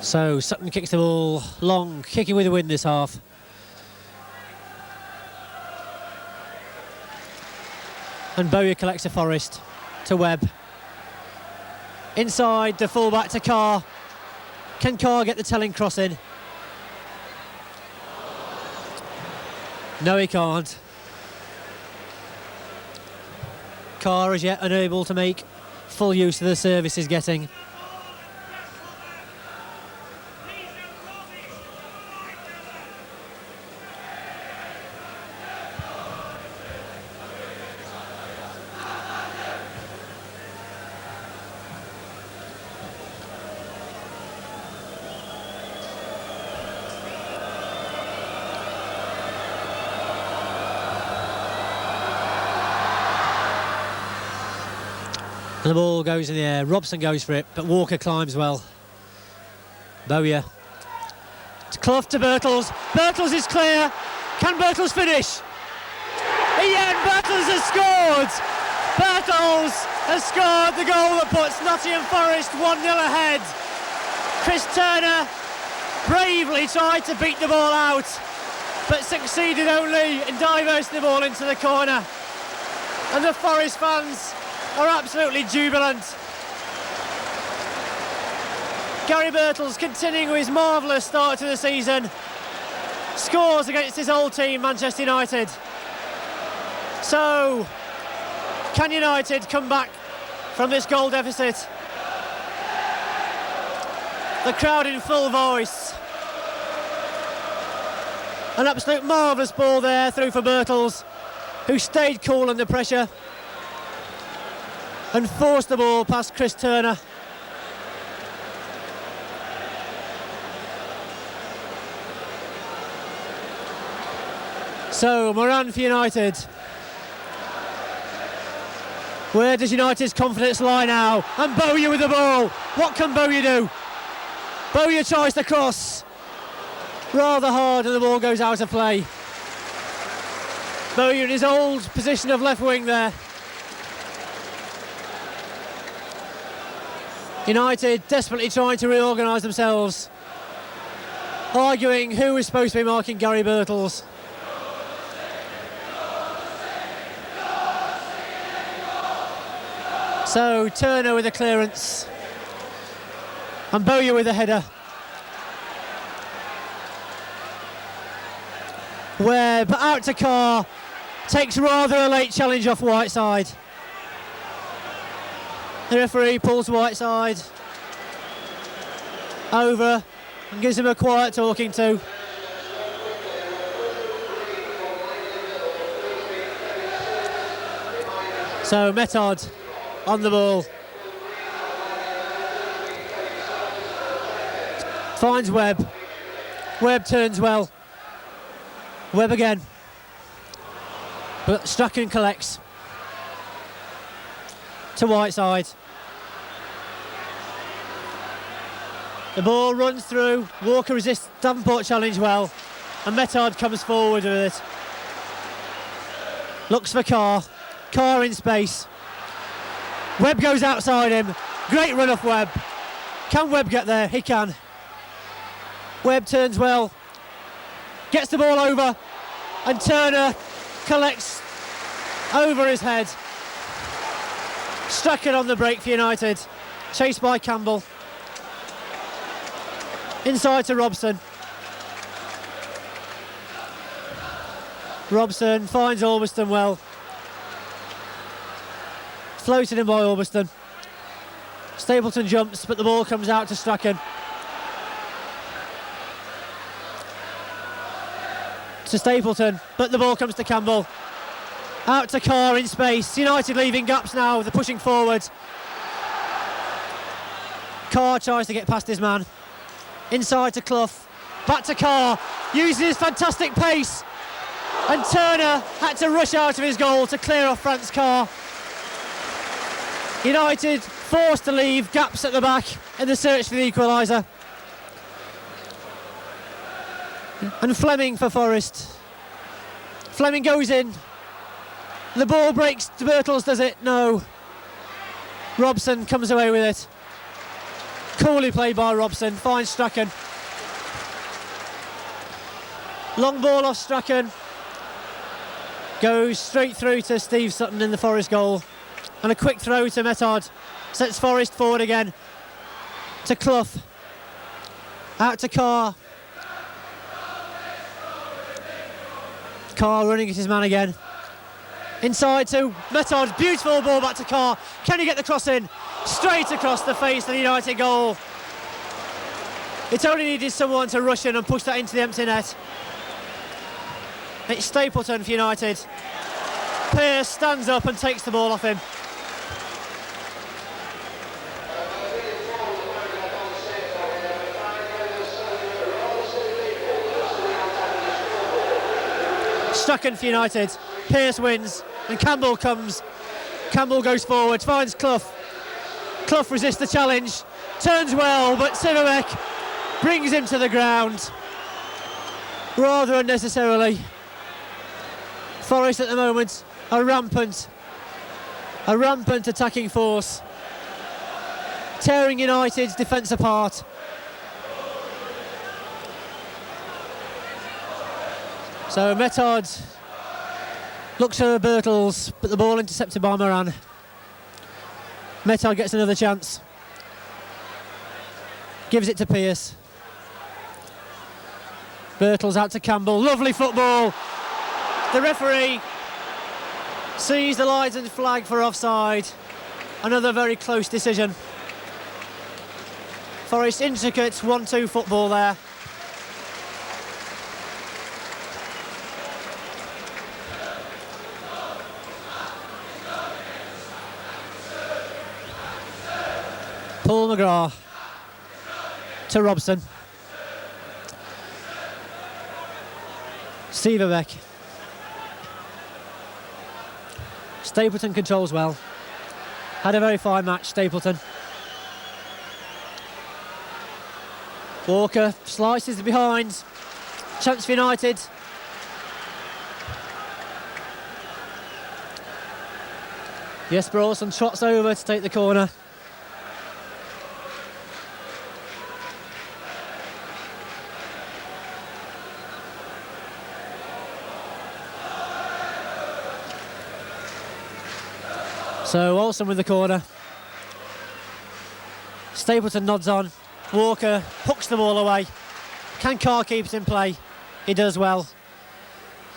So Sutton kicks the ball long, kicking with the wind this half. And Bowyer collects a Forest to Webb. Inside, the fullback to Carr. Can Carr get the telling cross in? No, he can't. Carr is yet unable to make full use of the service he's getting. And the ball goes in the air. Robson goes for it, but Walker climbs well. Bowyer. To Clough to Birtles. Birtles is clear. Can Birtles finish? Ian Birtles has scored! Birtles has scored the goal that puts Nottingham Forest 1-0 ahead. Chris Turner bravely tried to beat the ball out, but succeeded only in diverting the ball into the corner. And the Forest fans are absolutely jubilant. Gary Birtles continuing his marvellous start to the season. Scores against his old team, Manchester United. So, can United come back from this goal deficit? The crowd in full voice. An absolute marvellous ball there through for Birtles, who stayed cool under pressure and forced the ball past Chris Turner. So, Moran for United. Where does United's confidence lie now? And Bowyer with the ball. What can Bowyer do? Bowyer tries to cross. Rather hard, and the ball goes out of play. Bowyer in his old position of left wing there. United desperately trying to reorganise themselves, arguing who is supposed to be marking Gary Birtles. So Turner with a clearance and Bowyer with a header. Webb out to Carr, takes rather a late challenge off Whiteside. The referee pulls Whiteside over and gives him a quiet talking to. So Metard on the ball. Finds Webb. Webb turns well. Webb again. But Strachan collects. To Whiteside. The ball runs through. Walker resists Davenport challenge well. And Metard comes forward with it. Looks for Carr. Carr in space. Webb goes outside him. Great run off Webb. Can Webb get there? He can. Webb turns well. Gets the ball over. And Turner collects over his head. Strachan on the break for United. Chased by Campbell. Inside to Robson. Robson finds Albiston well. Floated in by Albiston. Stapleton jumps, but the ball comes out to Strachan. To Stapleton, but the ball comes to Campbell. Out to Carr in space. United leaving gaps now. They're pushing forward. Carr tries to get past his man. Inside to Clough. Back to Carr. Uses his fantastic pace. And Turner had to rush out of his goal to clear off Franz Carr. United forced to leave gaps at the back in the search for the equaliser. And Fleming for Forest. Fleming goes in. The ball breaks to Birtles, does it? No. Robson comes away with it. Coolly played by Robson. Finds Strachan. Long ball off Strachan. Goes straight through to Steve Sutton in the Forest goal. And a quick throw to Metard. Sets Forest forward again. To Clough. Out to Carr. Carr running at his man again. Inside to Metard. Beautiful ball back to Carr. Can he get the cross in? Straight across the face of the United goal. It only needed someone to rush in and push that into the empty net. It's Stapleton for United. Pearce stands up and takes the ball off him. Strachan for United. Pearce wins and Campbell comes. Campbell goes forward, finds Clough. Clough resists the challenge, turns well, but Sivovec brings him to the ground rather unnecessarily. Forest at the moment a rampant attacking force, tearing United's defence apart. So Metard looks for Birtles, but the ball intercepted by Moran. Metard gets another chance. Gives it to Pearce. Birtles out to Campbell. Lovely football. The referee sees the lights and flag for offside. Another very close decision. Forest intricate 1-2 football there. Paul McGrath to Robson. Sivovec. Stapleton controls well. Had a very fine match, Stapleton. Walker slices behind. Chance for United. Jesper Olsen trots over to take the corner. So Olsen with the corner. Stapleton nods on. Walker hooks the ball away. Can Carr keep it in play? He does well.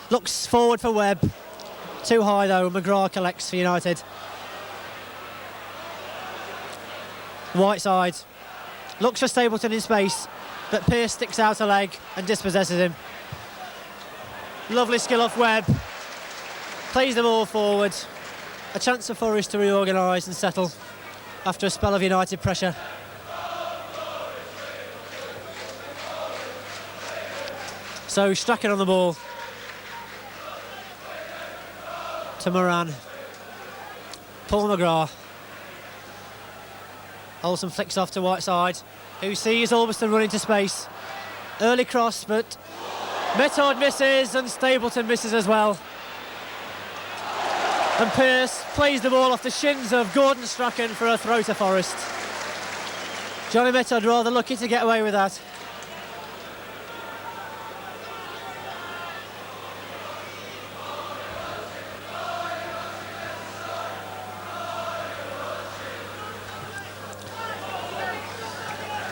Looks forward for Webb. Too high though. McGrath collects for United. Whiteside looks for Stapleton in space, but Pearce sticks out a leg and dispossesses him. Lovely skill off Webb. Plays the ball forward. A chance for Forest to reorganise and settle after a spell of United pressure. So Strachan on the ball. To Moran. Paul McGrath. Olsen flicks off to Whiteside, who sees Albiston run into space. Early cross, but Metard misses and Stapleton misses as well. And Pearce plays the ball off the shins of Gordon Strachan for a throw to Forest. Johnny Metard rather lucky to get away with that.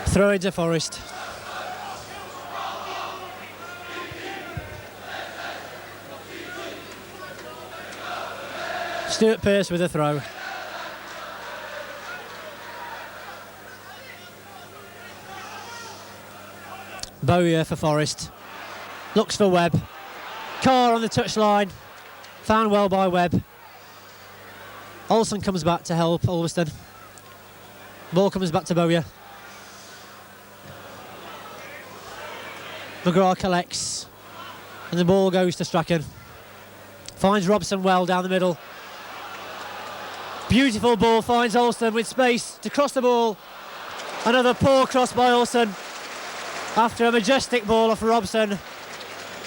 Throw into Forest. Stuart Pearce with a throw. Bowyer for Forest. Looks for Webb. Carr on the touchline. Found well by Webb. Olsen comes back to help Ulverston. Ball comes back to Bowyer. McGrath collects. And the ball goes to Strachan. Finds Robson well down the middle. Beautiful ball, finds Olsen with space to cross the ball. Another poor cross by Olsen after a majestic ball off Robson.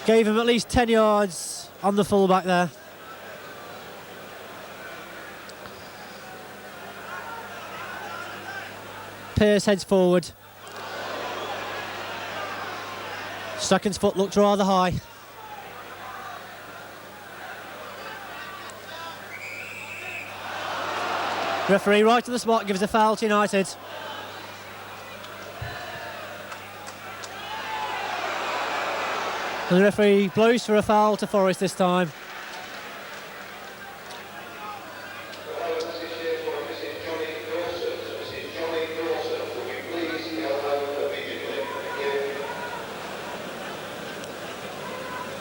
Gave him at least 10 yards on the fullback there. Pearce heads forward. Strachan's foot looked rather high. Referee right on the spot gives a foul to United. And the referee blows for a foul to Forest this time.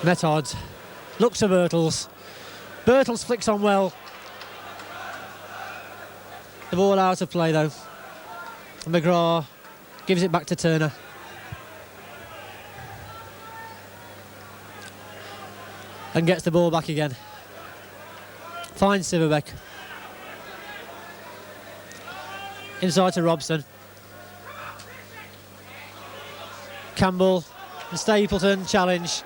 Method looks to Birtles. Birtles flicks on well. The ball out of play though. And McGrath gives it back to Turner. And gets the ball back again. Finds Silverbeck. Inside to Robson. Campbell and Stapleton challenge.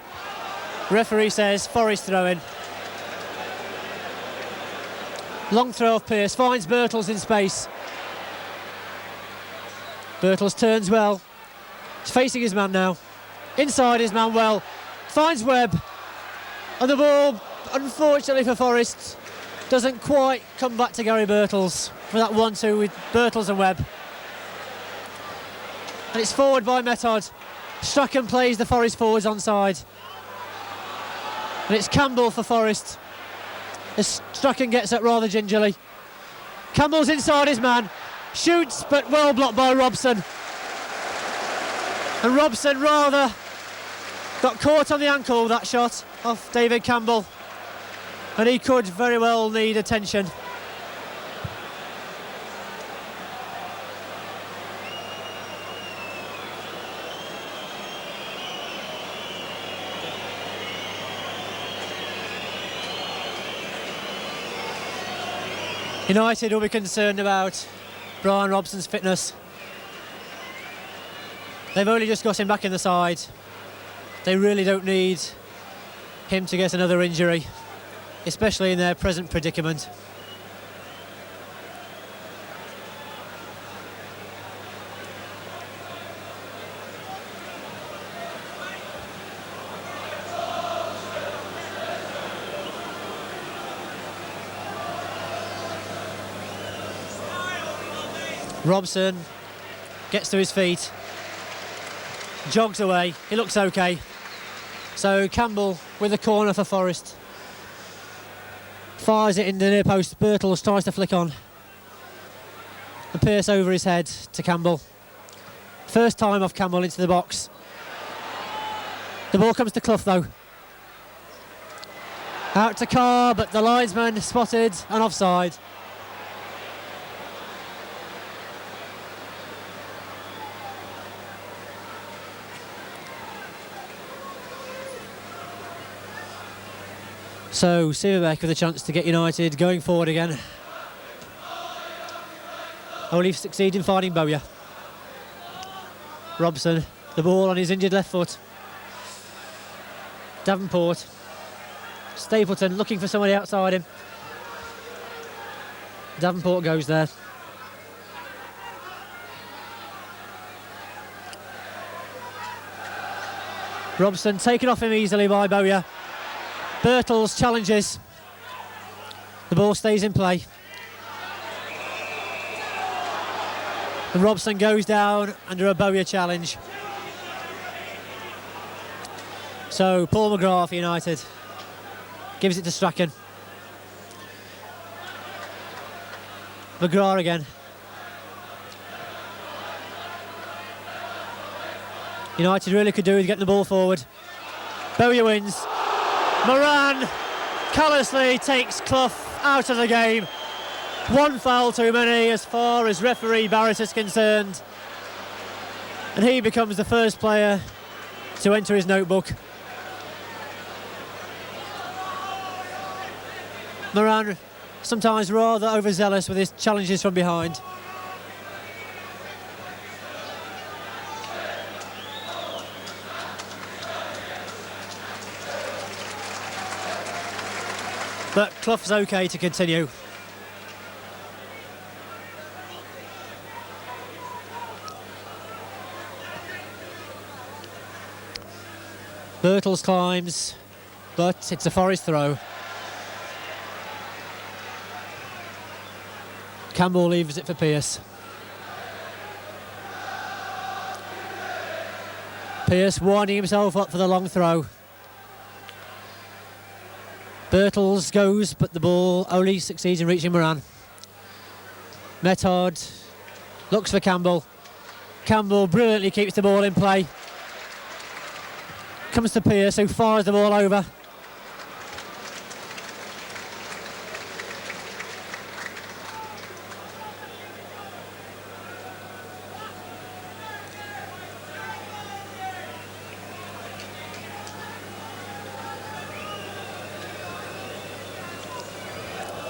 Referee says Forest throw-in. Long throw of Pearce, finds Birtles in space. Birtles turns well. He's facing his man now. Inside his man well. Finds Webb. And the ball, unfortunately for Forest, doesn't quite come back to Gary Birtles for that 1-2 with Birtles and Webb. And it's forward by Method. Strachan plays the Forest forwards onside. And it's Campbell for Forest. As Strachan gets it rather gingerly. Campbell's inside his man. Shoots, but well blocked by Robson. And Robson rather got caught on the ankle, that shot off David Campbell. And he could very well need attention. United will be concerned about Brian Robson's fitness. They've only just got him back in the side. They really don't need him to get another injury, especially in their present predicament. Robson gets to his feet, jogs away, he looks okay. So Campbell with a corner for Forest. Fires it in the near post, Birtles tries to flick on. And Pearce over his head to Campbell. First time off Campbell into the box. The ball comes to Clough though. Out to Carr, but the linesman spotted and offside. So Silverbeck with a chance to get United going forward again. Only succeed in finding Bowyer. Robson, the ball on his injured left foot. Davenport. Stapleton looking for somebody outside him. Davenport goes there. Robson taken off him easily by Bowyer. Birtles challenges. The ball stays in play. And Robson goes down under a Bowyer challenge. So Paul McGrath for United gives it to Strachan. McGrath again. United really could do with getting the ball forward. Bowyer wins. Moran callously takes Clough out of the game. One foul too many as far as referee Barrett is concerned. And he becomes the first player to enter his notebook. Moran sometimes rather overzealous with his challenges from behind. But Clough's okay to continue. Birtles climbs, but it's a Forest throw. Campbell leaves it for Pearce. Pearce winding himself up for the long throw. Birtles goes, but the ball only succeeds in reaching Moran. Method looks for Campbell. Campbell brilliantly keeps the ball in play. Comes to Pearce, who fires the ball over.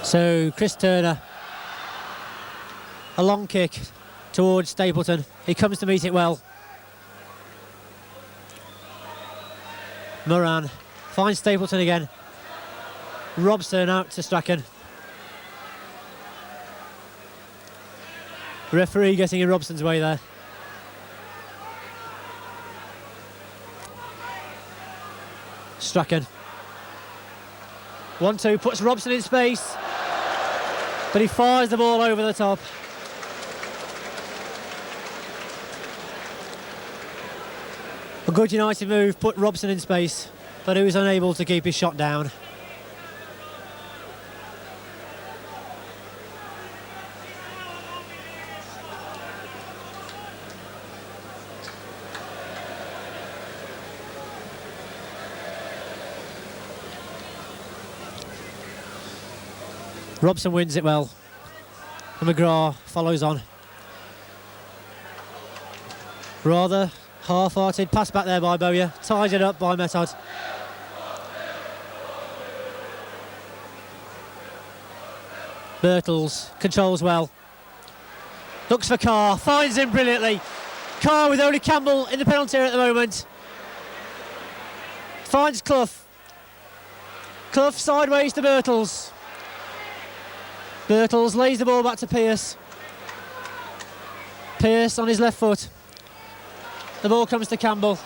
So Chris Turner, a long kick towards Stapleton. He comes to meet it well. Moran finds Stapleton again. Robson out to Strachan. Referee getting in Robson's way there. Strachan. 1-2 puts Robson in space, but he fires the ball over the top. A good United move put Robson in space, but he was unable to keep his shot down. Robson wins it well, and McGrath follows on. Rather half-hearted pass back there by Bowyer, ties it up by Method. Birtles controls well. Looks for Carr, finds him brilliantly. Carr with only Campbell in the penalty area at the moment. Finds Clough. Clough sideways to Birtles. Birtles lays the ball back to Pearce. Pearce on his left foot. The ball comes to Campbell.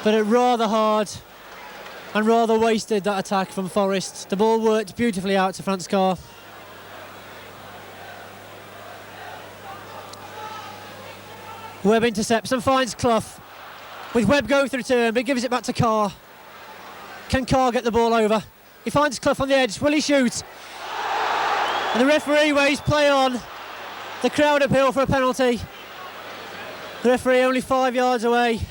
But it rather hard and rather wasted, that attack from Forest. The ball worked beautifully out to Franz Carr. Webb intercepts and finds Clough. With Webb going through turn, but gives it back to Carr. Can Carr get the ball over? He finds Clough on the edge. Will he shoot? And the referee waves play on. The crowd appeal for a penalty. The referee only 5 yards away.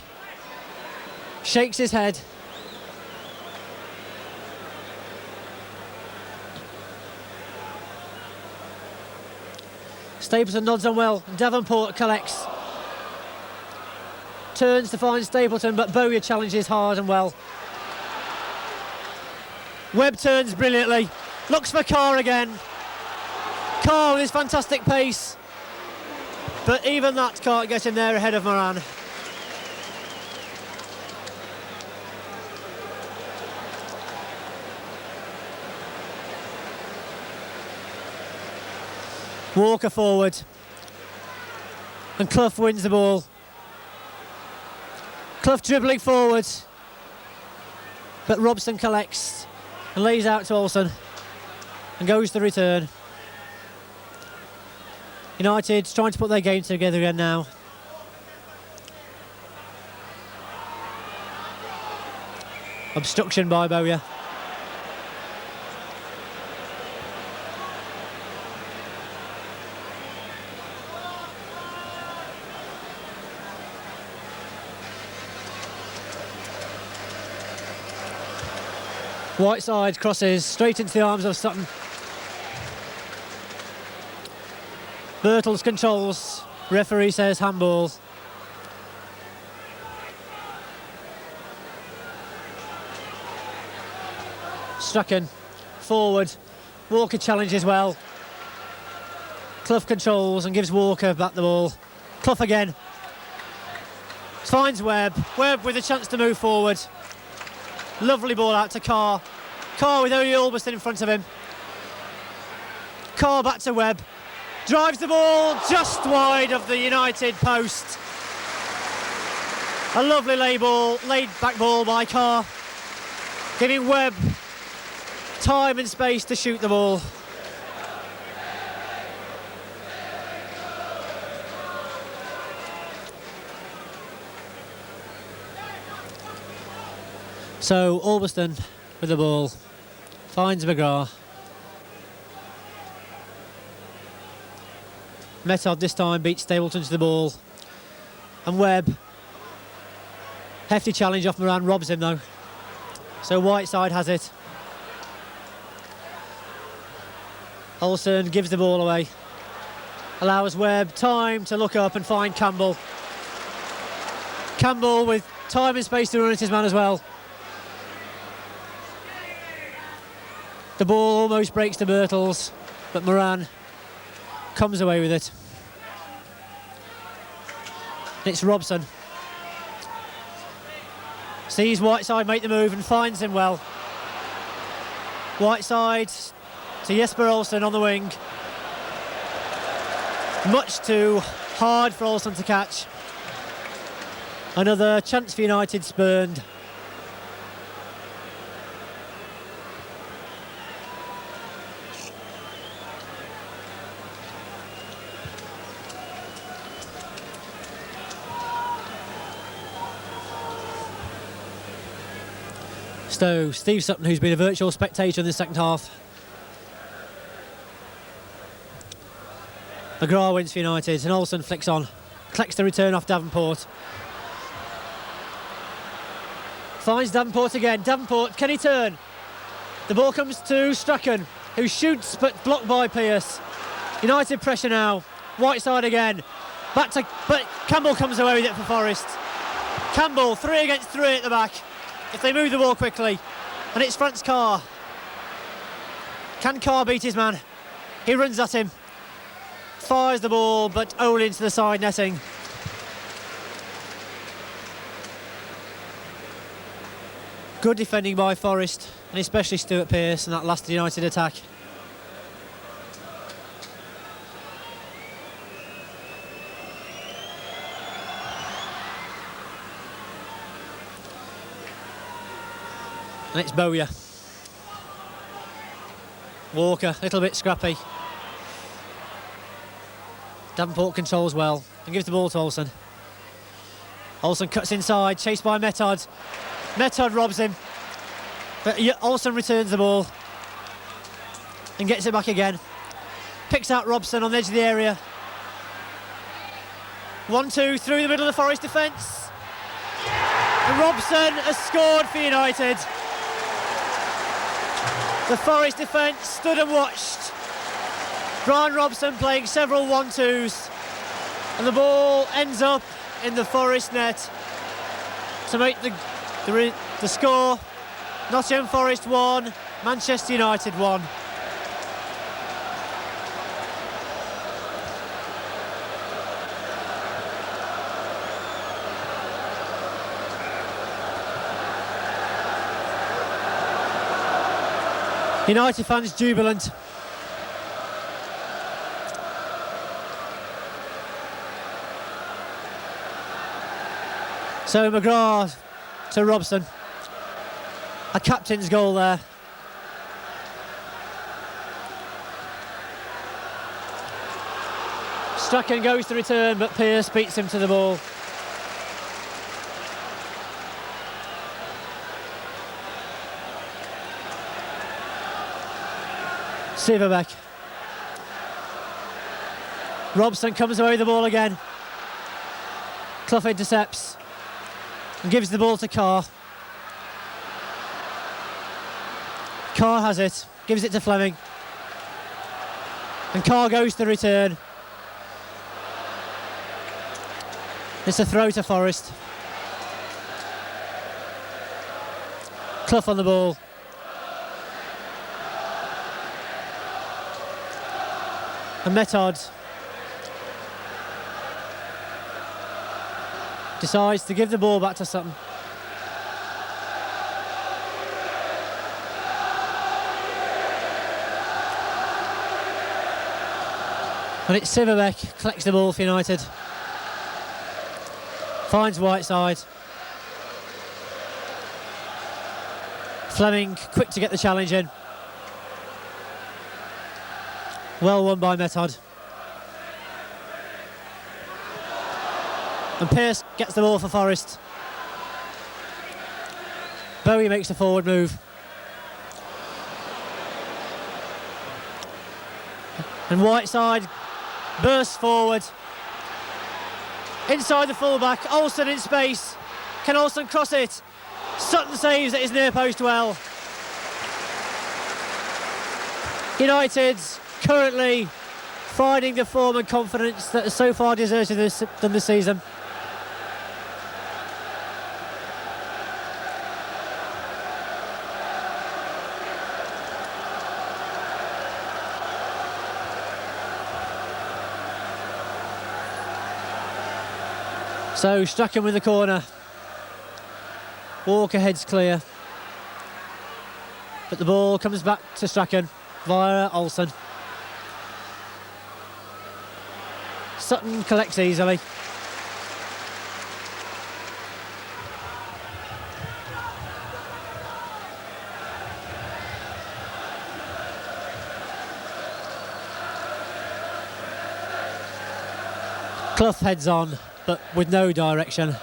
Shakes his head. Stapleton nods on well. Davenport collects. Turns to find Stapleton, but Bowyer challenges hard and well. Webb turns brilliantly, looks for Carr again. Carr with his fantastic pace, but even that can't get him there ahead of Moran. Walker forward, and Clough wins the ball. Clough dribbling forward, but Robson collects and lays out to Olsen and goes to return. United trying to put their game together again now. Obstruction by Bowyer. Whiteside crosses straight into the arms of Sutton. Birtles controls. Referee says handball. Strachan forward. Walker challenges well. Clough controls and gives Walker back the ball. Clough again. Finds Webb. Webb with a chance to move forward. Lovely ball out to Carr. Carr with only Ulverston in front of him. Carr back to Webb. Drives the ball just wide of the United post. A lovely laid back ball by Carr, giving Webb time and space to shoot the ball. So Albiston with the ball, finds McGrath. Method this time beats Stapleton to the ball. And Webb, hefty challenge off Moran, robs him though. So Whiteside has it. Olsen gives the ball away. Allows Webb time to look up and find Campbell. Campbell with time and space to run at his man as well. The ball almost breaks to Birtles, but Moran comes away with it. It's Robson. Sees Whiteside make the move and finds him well. Whiteside to Jesper Olsen on the wing. Much too hard for Olsen to catch. Another chance for United spurned. So Steve Sutton, who's been a virtual spectator in the second half. McGrath wins for United and Olsen flicks on. Collects the return off Davenport. Finds Davenport again. Davenport, can he turn? The ball comes to Strachan, who shoots but blocked by Pearce. United pressure now. Whiteside again. Back to, but Campbell comes away with it for Forest. Campbell, 3 against 3 at the back. If they move the ball quickly. And it's Franz Carr. Can Carr beat his man? He runs at him. Fires the ball, but only into the side netting. Good defending by Forest, and especially Stuart Pearce in that last United attack. And it's Bowyer. Walker, a little bit scrappy. Davenport controls well and gives the ball to Olsen. Olsen cuts inside, chased by Method. Method robs him, but Olsen returns the ball and gets it back again. Picks out Robson on the edge of the area. 1-2 through the middle of the Forest defence. And Robson has scored for United. The Forest defence stood and watched. Brian Robson playing several 1-2s. And the ball ends up in the Forest net to make the score. Nottingham Forest 1, Manchester United 1. United fans jubilant. So McGrath to Robson. A captain's goal there. Strachan goes to return, but Pearce beats him to the ball. Silverbeck. Robson comes away with the ball again. Clough intercepts and gives the ball to Carr. Carr has it, gives it to Fleming. And Carr goes to return. It's a throw to Forest. Clough on the ball. And Method decides to give the ball back to Sutton. And it's Silverbeck collects the ball for United. Finds Whiteside. Fleming quick to get the challenge in. Well won by Method. And Pearce gets the ball for Forest. Bowie makes a forward move. And Whiteside bursts forward. Inside the fullback, Olsen in space. Can Olsen cross it? Sutton saves at his near post well. United's currently finding the form and confidence that has so far deserted them this season. So Strachan with the corner. Walker heads clear. But the ball comes back to Strachan via Olsen. Sutton collects easily. Clough heads on, but with no direction.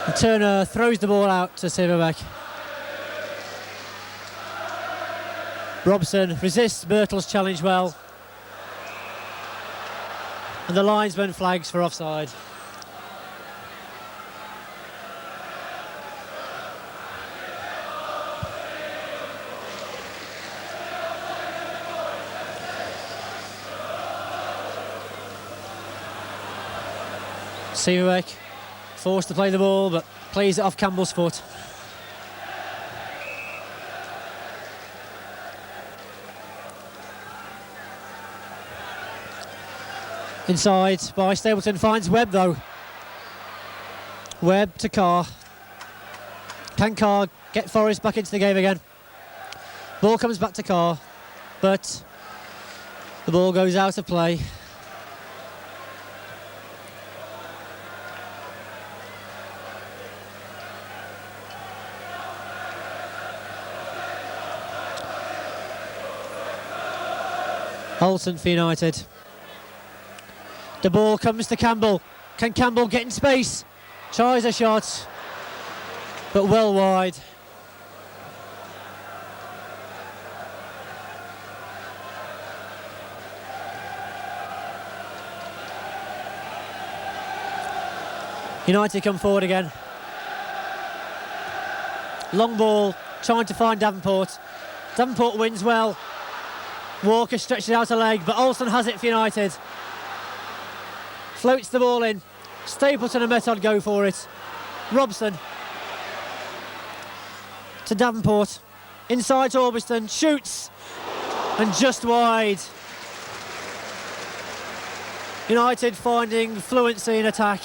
And Turner throws the ball out to Silverbeck. Robson resists Birtle's challenge well. And the linesman flags for offside. Silverbeck forced to play the ball, but plays it off Campbell's foot. Inside by Stapleton, finds Webb though. Webb to Carr. Can Carr get Forrest back into the game again? Ball comes back to Carr, but the ball goes out of play. Olsen for United. The ball comes to Campbell. Can Campbell get in space? Tries a shot, but well wide. United come forward again. Long ball, trying to find Davenport. Davenport wins well. Walker stretches out a leg, but Olsen has it for United. Floats the ball in. Stapleton and Method go for it. Robson to Davenport. Inside to Orbiston. Shoots. And just wide. United finding fluency in attack.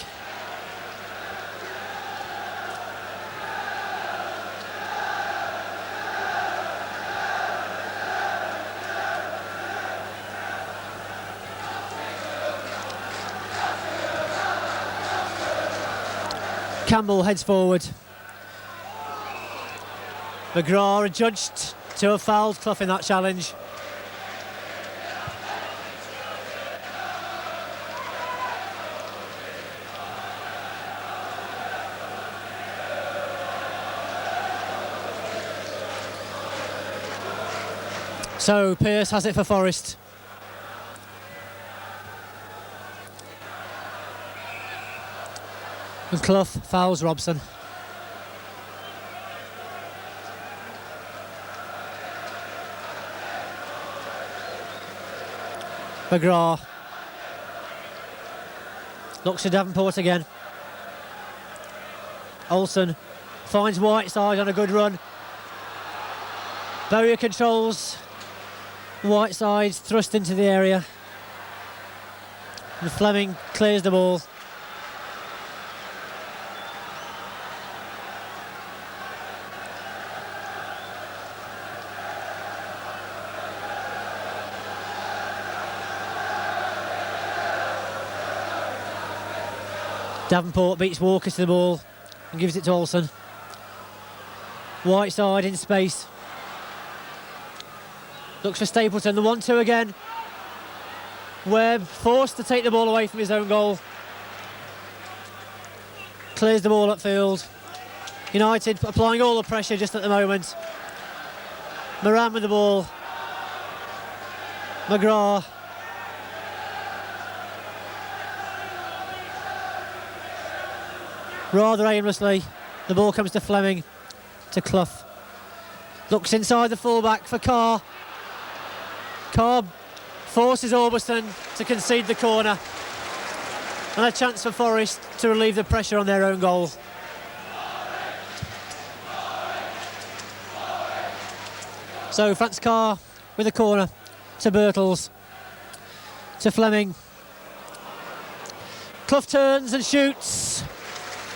Campbell heads forward. McGrath adjudged to have fouled Clough in that challenge. So Pearce has it for Forrest. And Clough fouls Robson. McGrath looks to Davenport again. Olsen finds Whiteside on a good run. Bowyer controls. Whiteside's thrust into the area. And Fleming clears the ball. Davenport beats Walker to the ball and gives it to Olsen. Whiteside in space. Looks for Stapleton, the 1-2 again. Webb forced to take the ball away from his own goal. Clears the ball upfield. United applying all the pressure just at the moment. Moran with the ball. McGrath. Rather aimlessly, the ball comes to Fleming, to Clough. Looks inside the fullback for Carr. Carr forces Orbiston to concede the corner. And a chance for Forest to relieve the pressure on their own goal. So Franz Carr with a corner to Birtles, to Fleming. Clough turns and shoots,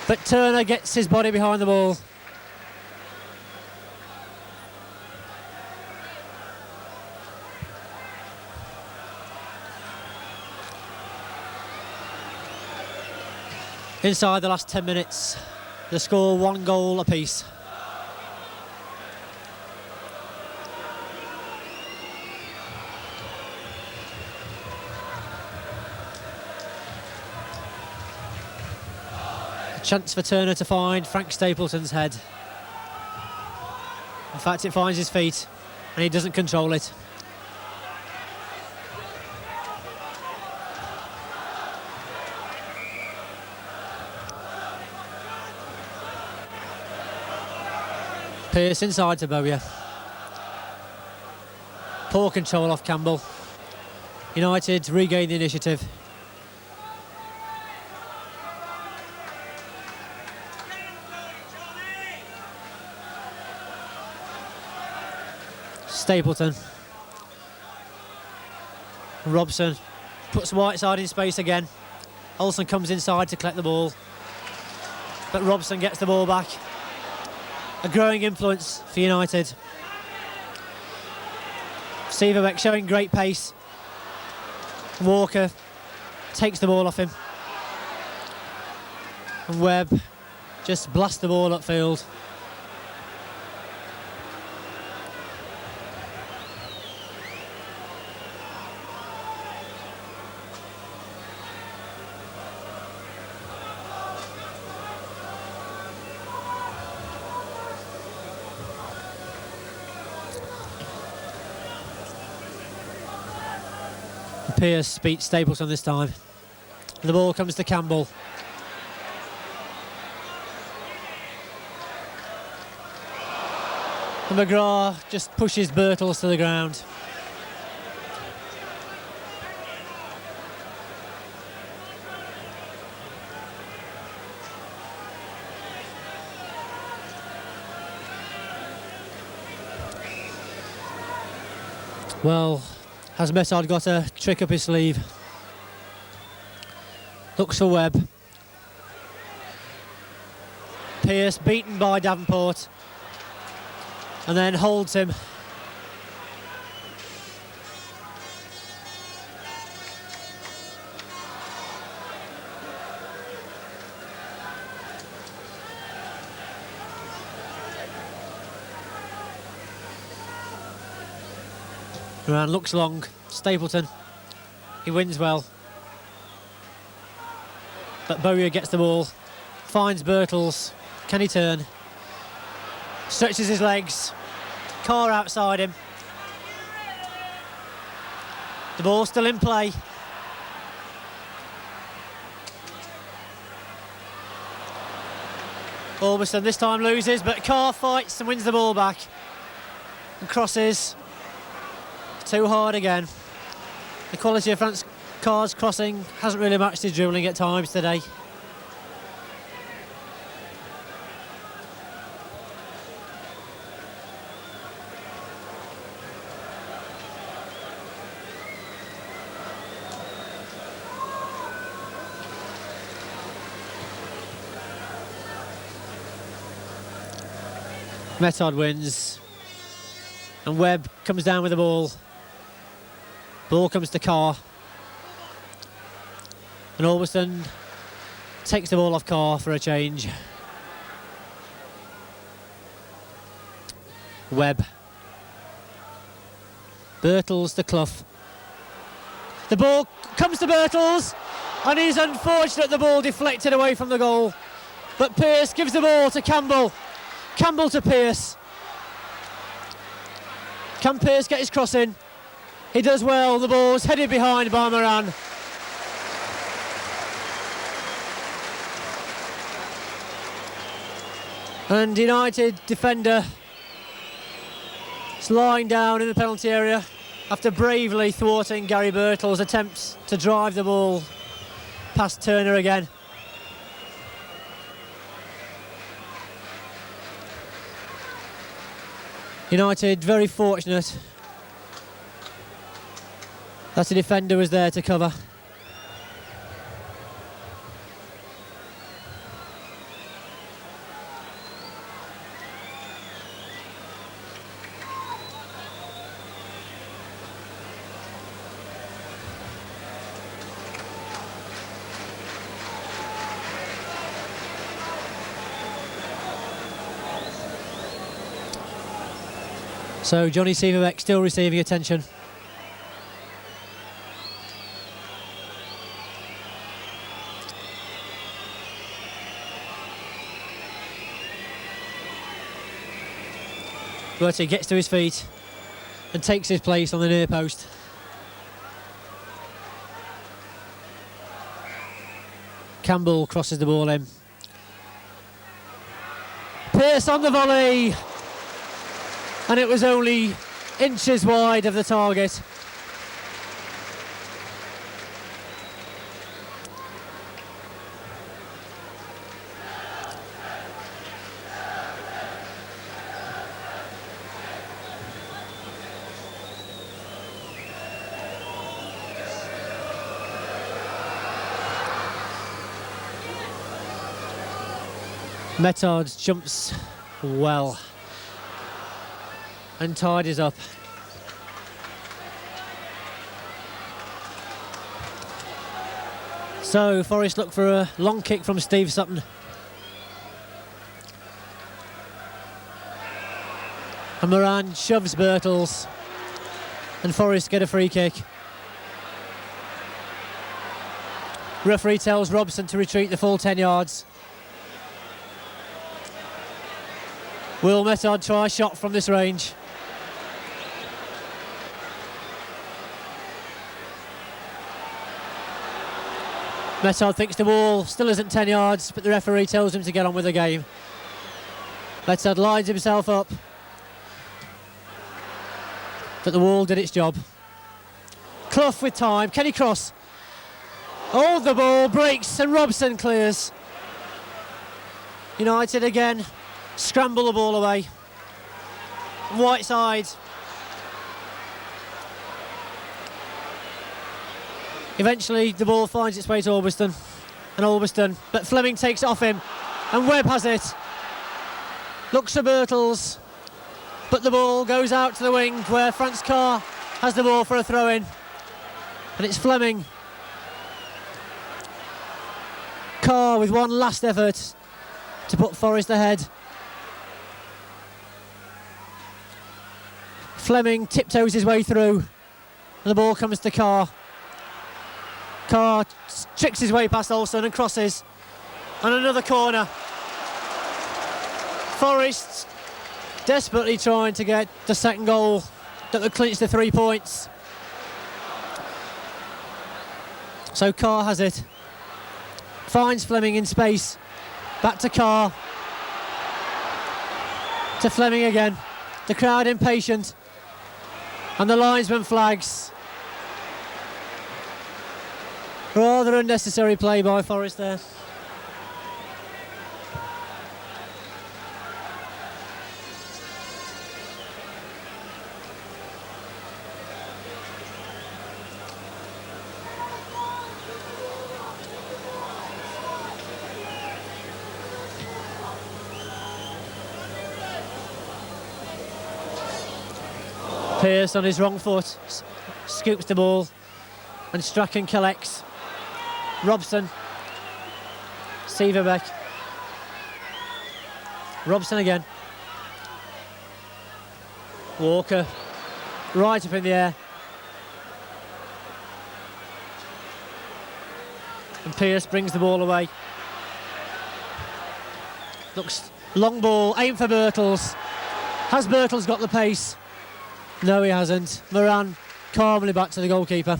but Turner gets his body behind the ball. Inside the last 10 minutes, the score 1 goal apiece. A chance for Turner to find Frank Stapleton's head. In fact, it finds his feet and he doesn't control it. Pearce inside to Bowyer. Poor control off Campbell. United regain the initiative. Stapleton. Robson puts Whiteside in space again. Olsen comes inside to collect the ball, but Robson gets the ball back. A growing influence for United. Sieverbeck showing great pace. Walker takes the ball off him. And Webb just blasts the ball upfield. Pearce beats Stapleton this time. The ball comes to Campbell. And McGrath just pushes Birtles to the ground. Well, has Messard got a trick up his sleeve? Looks for Webb. Pearce beaten by Davenport and then holds him. Moran looks long. Stapleton, he wins well. But Bowyer gets the ball, finds Birtles. Can he turn? Stretches his legs. Carr outside him. The ball still in play. Orbison this time loses, but Carr fights and wins the ball back. And crosses. Too hard again. The quality of Franz Carr's crossing hasn't really matched his dribbling at times today. Method wins. And Webb comes down with the ball. Ball comes to Carr. And Orbison takes the ball off Carr for a change. Webb. Birtles to Clough. The ball comes to Birtles, and he's unfortunate the ball deflected away from the goal. But Pearce gives the ball to Campbell. Campbell to Pearce. Can Pearce get his cross in? He does well. The ball's headed behind by Moran. And United defender is lying down in the penalty area after bravely thwarting Gary Birtles' attempts to drive the ball past Turner again. United very fortunate that the defender was there to cover. So Johnny Sieverbeck still receiving attention. But he gets to his feet and takes his place on the near post. Campbell crosses the ball in. Pearce on the volley. And it was only inches wide of the target. Metard jumps well and tidies up. So Forest look for a long kick from Steve Sutton. And Moran shoves Birtles, and Forest get a free kick. Referee tells Robson to retreat the full 10 yards. Will Metard try a shot from this range? Metard thinks the ball still isn't 10 yards, but the referee tells him to get on with the game. Metard lines himself up, but the wall did its job. Clough with time, can he cross? Oh, the ball breaks and Robson clears. United again scramble the ball away. White side. Eventually the ball finds its way to Albiston, but Fleming takes it off him, and Webb has it. Looks for Birtles, but the ball goes out to the wing where Franz Carr has the ball for a throw-in, and it's Fleming. Carr with one last effort to put Forest ahead. Fleming tiptoes his way through, and the ball comes to Carr. Carr tricks his way past Olsen and crosses, and another corner. Forest desperately trying to get the second goal that would clinch the 3 points. So Carr has it, finds Fleming in space, back to Carr, to Fleming again, the crowd impatient, and the linesman flags. Rather unnecessary play by Forest there. Pearce on his wrong foot scoops the ball, and Strachan collects. Robson, Sieverbeck, Robson again, Walker, right up in the air. And Pearce brings the ball away. Looks long ball, aim for Birtles. Has Birtles got the pace? No, he hasn't. Moran calmly back to the goalkeeper.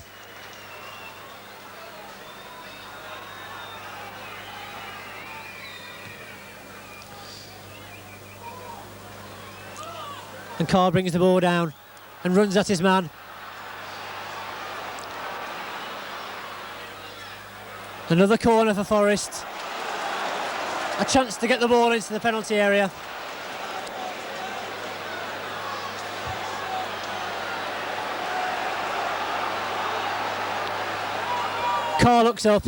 And Carr brings the ball down and runs at his man. Another corner for Forest. A chance to get the ball into the penalty area. Carr looks up.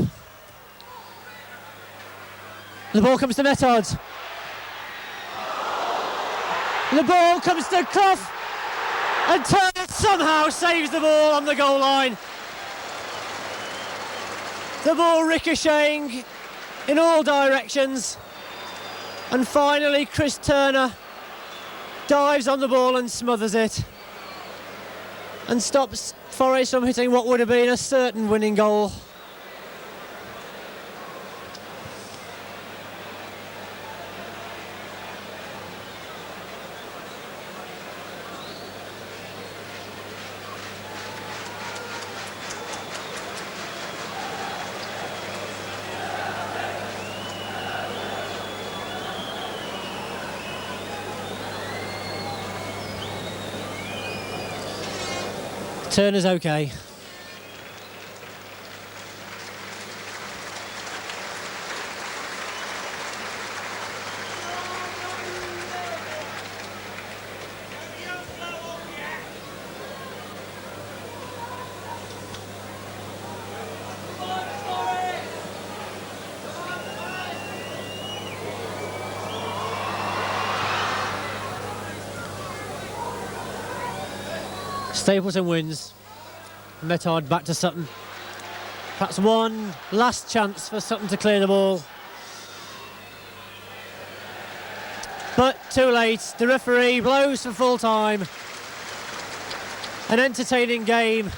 The ball comes to Metard. The ball comes to Clough, and Turner somehow saves the ball on the goal line. The ball ricocheting in all directions, and finally Chris Turner dives on the ball and smothers it and stops Forest from hitting what would have been a certain winning goal. Turner's okay. Stapleton wins. Metard back to Sutton. Perhaps one last chance for Sutton to clear the ball. But too late. The referee blows for full time. An entertaining game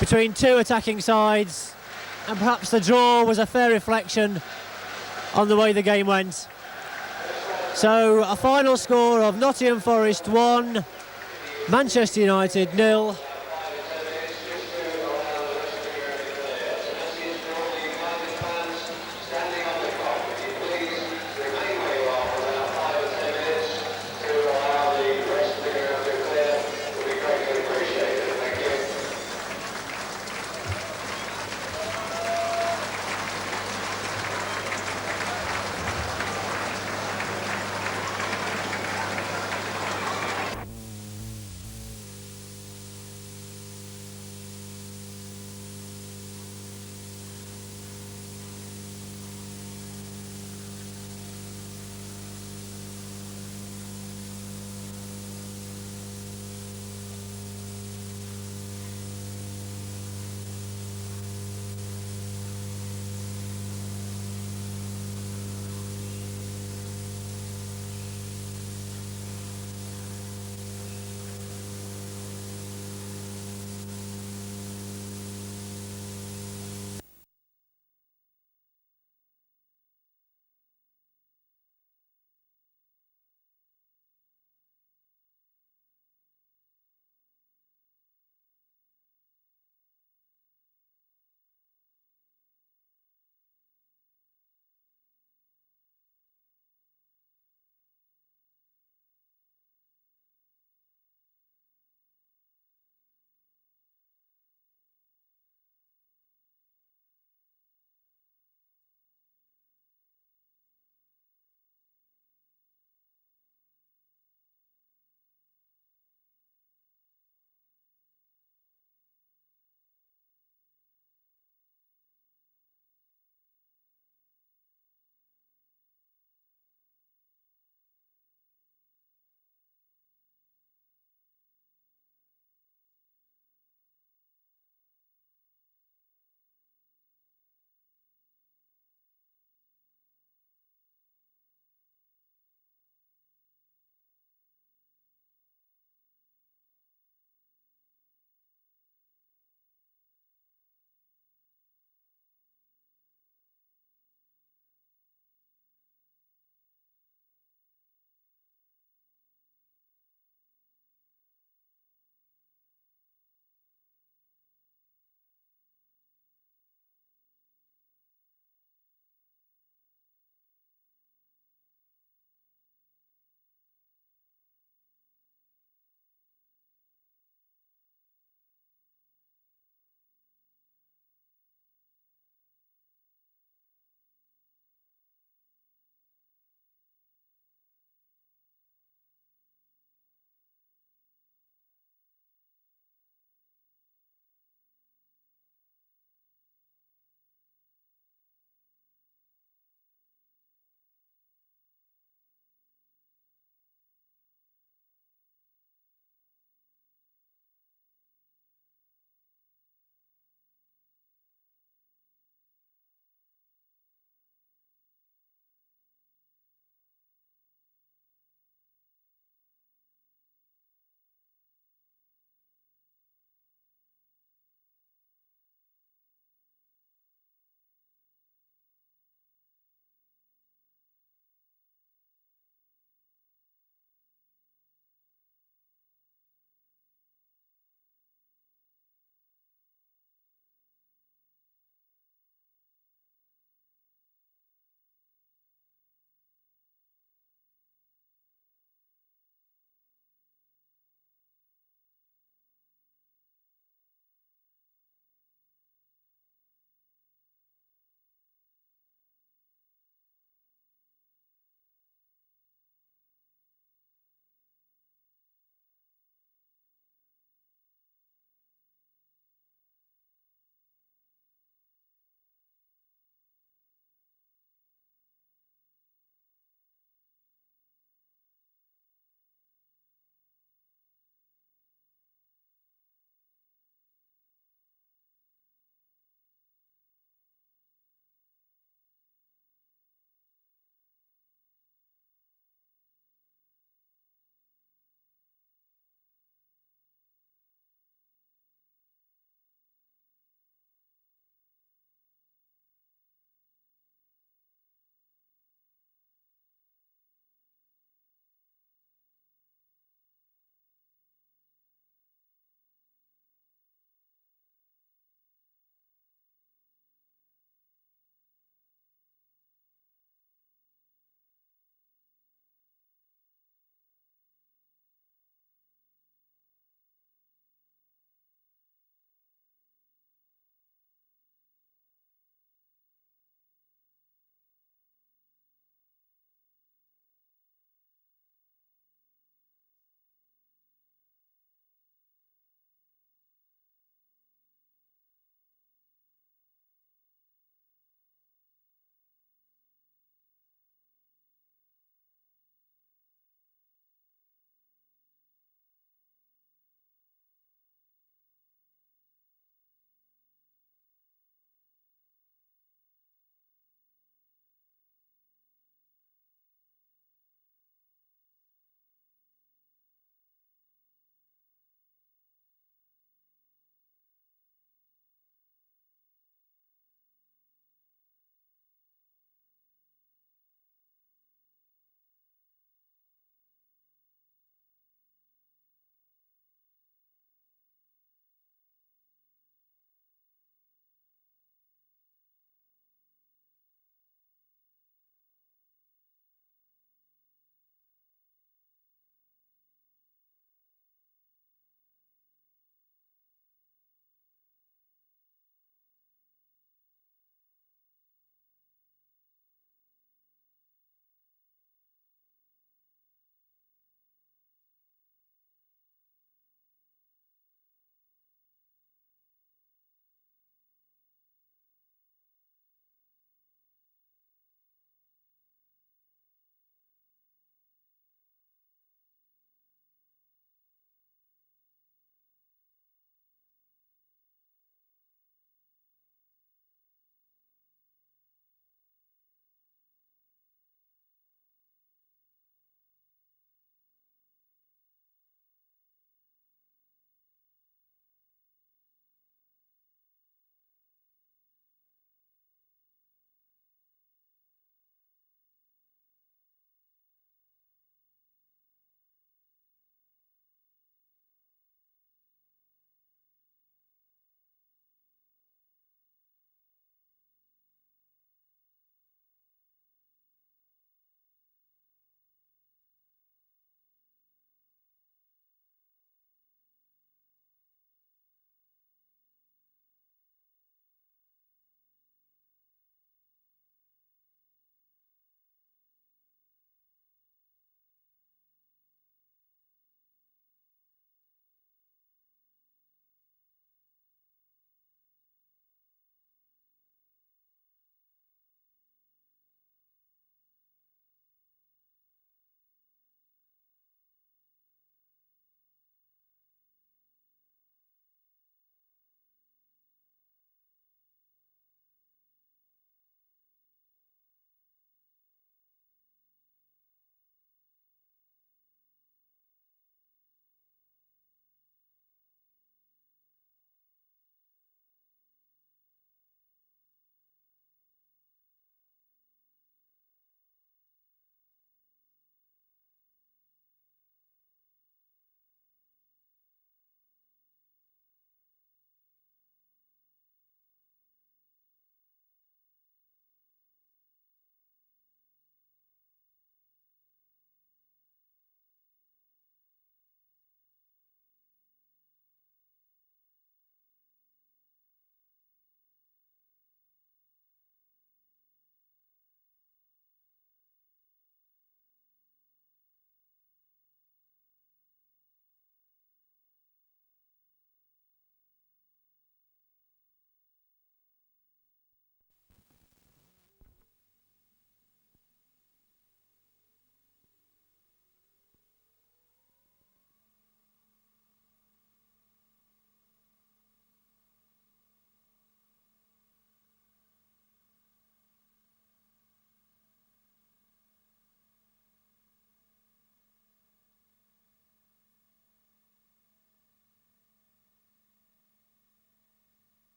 between two attacking sides, and perhaps the draw was a fair reflection on the way the game went. So a final score of Nottingham Forest 1, Manchester United 0.